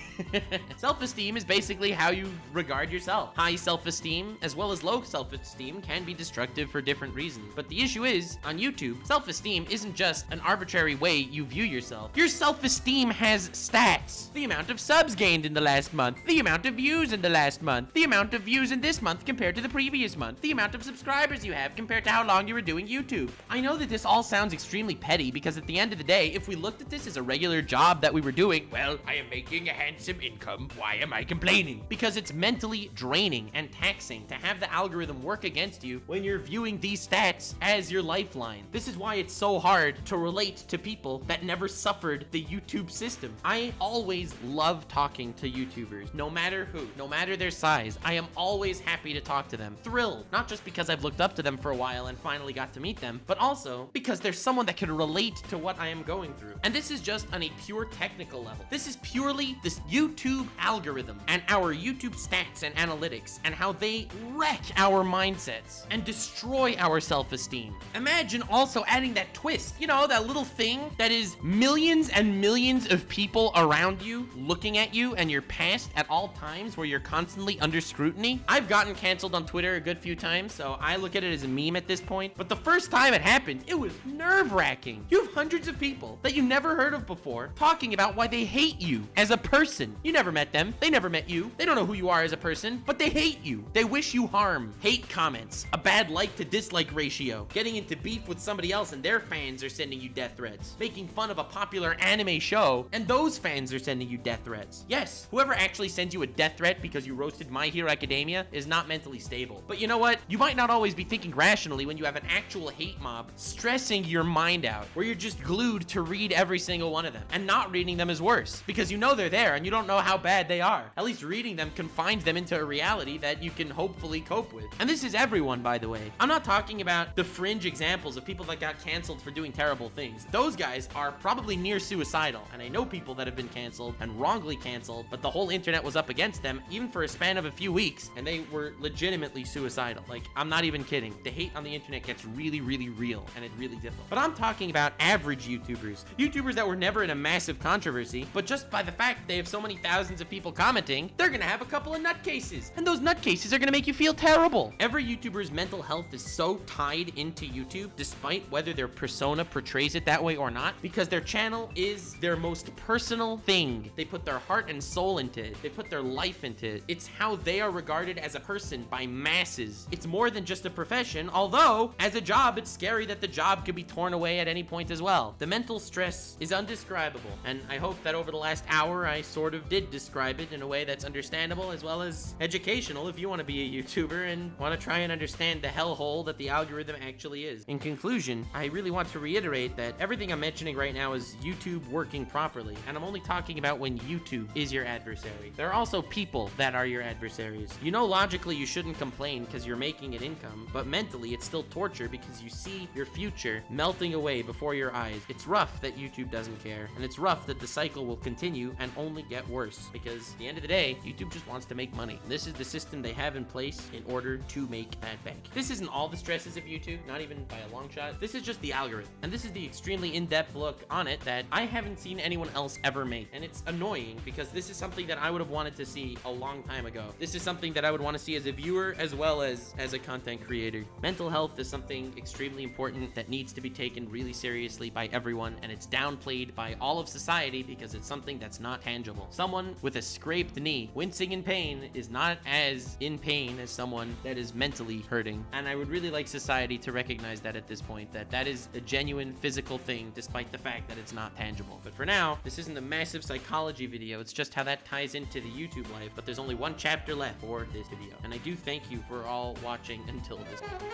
Self-esteem is basically how you regard yourself. High self-esteem as well as low self-esteem can be destructive for different reasons. But the issue is, on YouTube, self-esteem isn't just an arbitrary way you view yourself. Your self-esteem has stats. The amount of subs gained in the last month, the amount of views in the last month, the amount of views in this month compared to the previous month, the amount of subscribers you have compared to how long you were doing YouTube. I know that this all sounds extremely petty because at the end of the day, if we looked at this as a regular job that we were doing, well, I am making a handsome income. Why am I complaining? Because it's mentally draining and taxing to have the algorithm work against you when you're viewing these stats as your lifeline. This is why it's so hard to relate to people that never suffered the YouTube system. I always love talking to YouTubers, no matter who, no matter their size. I am always happy to talk to them. Thrilled, not just because I've looked up to them for a while and finally got to meet them, but also because there's someone that can relate to what I am going through. And this is just on a pure technical level. This is purely this YouTube algorithm and our YouTube stats and analytics and how they wreck our mindsets and destroy our self-esteem. Imagine also adding that twist, you know, that little thing that is millions and millions of people around you looking at you and your past at all times where you're constantly under scrutiny. I've gotten canceled on Twitter a good few times, so I look at it as a meme at this point. But the first time it happened, it was nerve-wracking. You have hundreds of people that you never heard of before talking about why they hate you as a person. You never met them. They never met you. They don't know who you are as a person, but they hate you. They wish you harm. Hate comments, a bad like to dislike ratio, getting into beef with somebody else and their fans are sending you death threats, making fun of a popular anime show and those fans are sending you death threats. Yes, whoever actually sends you a death threat because you roasted My Hero Academia is not mentally stable. But you know what? You might not always be thinking rationally when you have an actual hate mob stressing your mind out, where you're just glued to read every single one of them. And not reading them is worse, because you know they're there and you don't know how bad they are. At least reading them confines them into a reality that you can hopefully cope with. And this is everyone, by the way. I'm not talking about the fringe examples of people that got canceled for doing terrible things. Those guys are probably near suicidal, and I know people that have been canceled and wrongly canceled, but the whole internet was up against them, even for a span of a few weeks, and they were legitimately suicidal. Like, I'm not even kidding. The hate on the internet gets really, really real, and it's really difficult. But I'm talking about average YouTubers. YouTubers that were never in a massive controversy, but just by the fact they have so many thousands of people commenting, they're gonna have a couple of nutcases, and those nutcases are gonna make you feel terrible. Every YouTuber's mental health is so tied into YouTube, despite whether their persona portrays it that way or not, because their channel is their most personal thing. They put their heart and soul into it. They put their life into it. It's how they are regarded as a person by masses. It's more than just a profession, although as a job, it's scary that the job could be torn away at any point as well. The mental stress is undescribable, and I hope that over the last hour, I sort of did describe it in a way that's understandable as well as educational if you want to be a YouTuber and want to try and understand the hellhole that the algorithm actually is. In conclusion, I really want to reiterate that everything I'm mentioning right now is YouTube working properly, and I'm only talking about when YouTube is your adversary. There are also people that are your adversaries. You know, logically you shouldn't complain because you're making an income, but mentally it's still torture because you see your future melting away before your eyes. It's rough that YouTube doesn't care, and it's rough that the cycle will continue and only get worse, because at the end of the day, YouTube just wants to make money. This is the system they have in place in order to make that bank. This isn't all the stresses of YouTube, not even by a long shot. This is just the algorithm, and this is the extremely in-depth look on it that I haven't seen anyone else ever make, and it's annoying because this is something that I would have wanted to see a long time ago. This is something that I would want to see as a viewer as well as a content creator. Mental health is something extremely important that needs to be taken really seriously by everyone, and it's downplayed by all of society because it's something that's not tangible. Someone with a scraped knee wincing in pain is not as in pain as someone that is mentally hurting, and I would really like society to recognize that at this point, that is a genuine physical thing despite the fact that it's not tangible. But for now, this isn't a massive psychology video, it's just how that ties into the YouTube life, but there's only one chapter left for this video, and I do thank you for all watching until this point.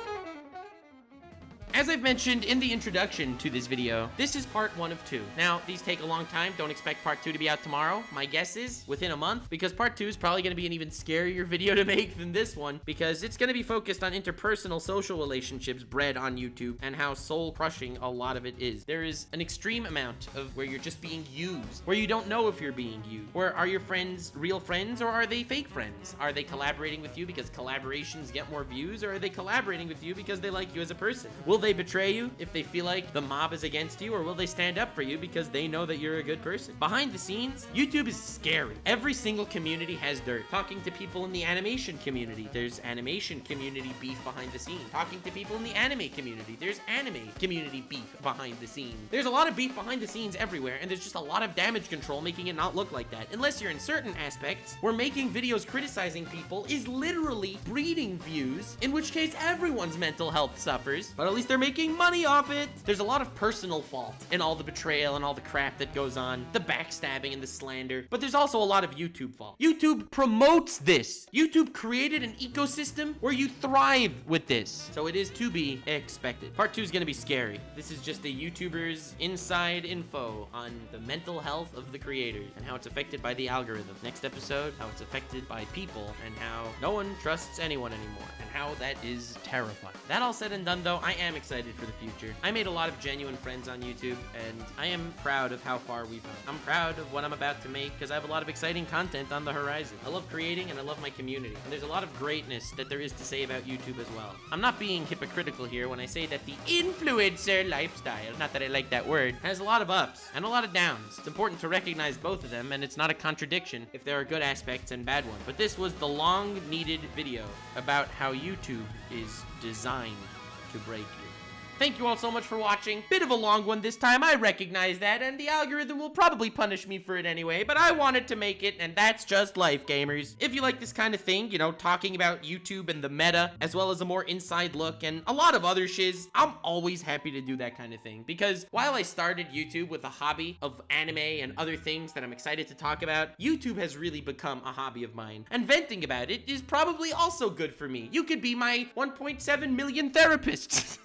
As I've mentioned in the introduction to this video, this is part 1 of 2. Now, these take a long time. Don't expect part 2 to be out tomorrow. My guess is within a month, because part 2 is probably going to be an even scarier video to make than this one, because it's going to be focused on interpersonal social relationships bred on YouTube and how soul-crushing a lot of it is. There is an extreme amount of where you're just being used, where you don't know if you're being used. Where are your friends real friends, or are they fake friends? Are they collaborating with you because collaborations get more views, or are they collaborating with you because they like you as a person? Will they betray you if they feel like the mob is against you, or will they stand up for you because they know that you're a good person? Behind the scenes, YouTube is scary. Every single community has dirt. Talking to people in the animation community, there's animation community beef behind the scenes. Talking to people in the anime community, there's anime community beef behind the scenes. There's a lot of beef behind the scenes everywhere, and there's just a lot of damage control making it not look like that. Unless you're in certain aspects where making videos criticizing people is literally breeding views, in which case everyone's mental health suffers, but at least they're making money off it. There's a lot of personal fault in all the betrayal and all the crap that goes on, the backstabbing and the slander, but there's also a lot of YouTube fault. YouTube promotes this. YouTube created an ecosystem where you thrive with this, so it is to be expected. Part 2 is going to be scary. This is just a YouTuber's inside info on the mental health of the creators and how it's affected by the algorithm. Next episode, how it's affected by people and how no one trusts anyone anymore and how that is terrifying. That all said and done though, I am excited for the future. I made a lot of genuine friends on YouTube and I am proud of how far we've come. I'm proud of what I'm about to make because I have a lot of exciting content on the horizon. I love creating and I love my community, and there's a lot of greatness that there is to say about YouTube as well. I'm not being hypocritical here when I say that the influencer lifestyle, not that I like that word, has a lot of ups and a lot of downs. It's important to recognize both of them, and it's not a contradiction if there are good aspects and bad ones. But this was the long-needed video about how YouTube is designed to break you. Thank you all so much for watching. Bit of a long one this time, I recognize that, and the algorithm will probably punish me for it anyway, but I wanted to make it, and that's just life, gamers. If you like this kind of thing, you know, talking about YouTube and the meta, as well as a more inside look and a lot of other shiz, I'm always happy to do that kind of thing, because while I started YouTube with a hobby of anime and other things that I'm excited to talk about, YouTube has really become a hobby of mine, and venting about it is probably also good for me. You could be my 1.7 million therapists.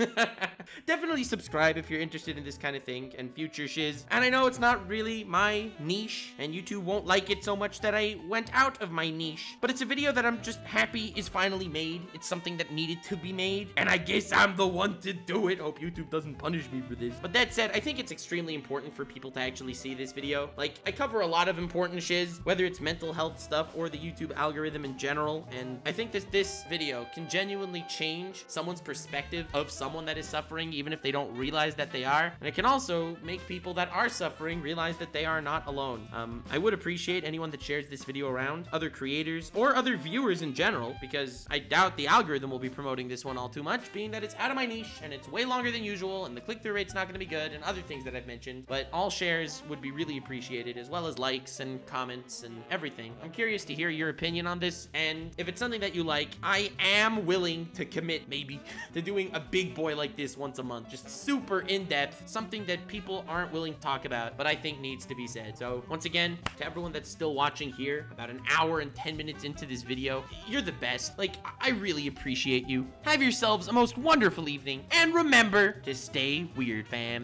Definitely subscribe if you're interested in this kind of thing and future shiz. And I know it's not really my niche, and YouTube won't like it so much that I went out of my niche, but it's a video that I'm just happy is finally made. It's something that needed to be made, and I guess I'm the one to do it. Hope YouTube doesn't punish me for this. But that said, I think it's extremely important for people to actually see this video. Like, I cover a lot of important shiz, whether it's mental health stuff or the YouTube algorithm in general, and I think that this video can genuinely change someone's perspective of someone that is suffering, even if they don't realize that they are. And it can also make people that are suffering realize that they are not alone. I would appreciate anyone that shares this video around, other creators or other viewers in general, because I doubt the algorithm will be promoting this one all too much, being that it's out of my niche and it's way longer than usual and the click-through rate's not going to be good and other things that I've mentioned. But all shares would be really appreciated, as well as likes and comments and everything. I'm curious to hear your opinion on this, and if it's something that you like, I am willing to commit maybe to doing a big boy like this once a month. Just super in-depth, something that people aren't willing to talk about, but I think needs to be said. So once again, to everyone that's still watching here, about an hour and 10 minutes into this video, you're the best. Like, I really appreciate you. Have yourselves a most wonderful evening, and remember to stay weird, fam.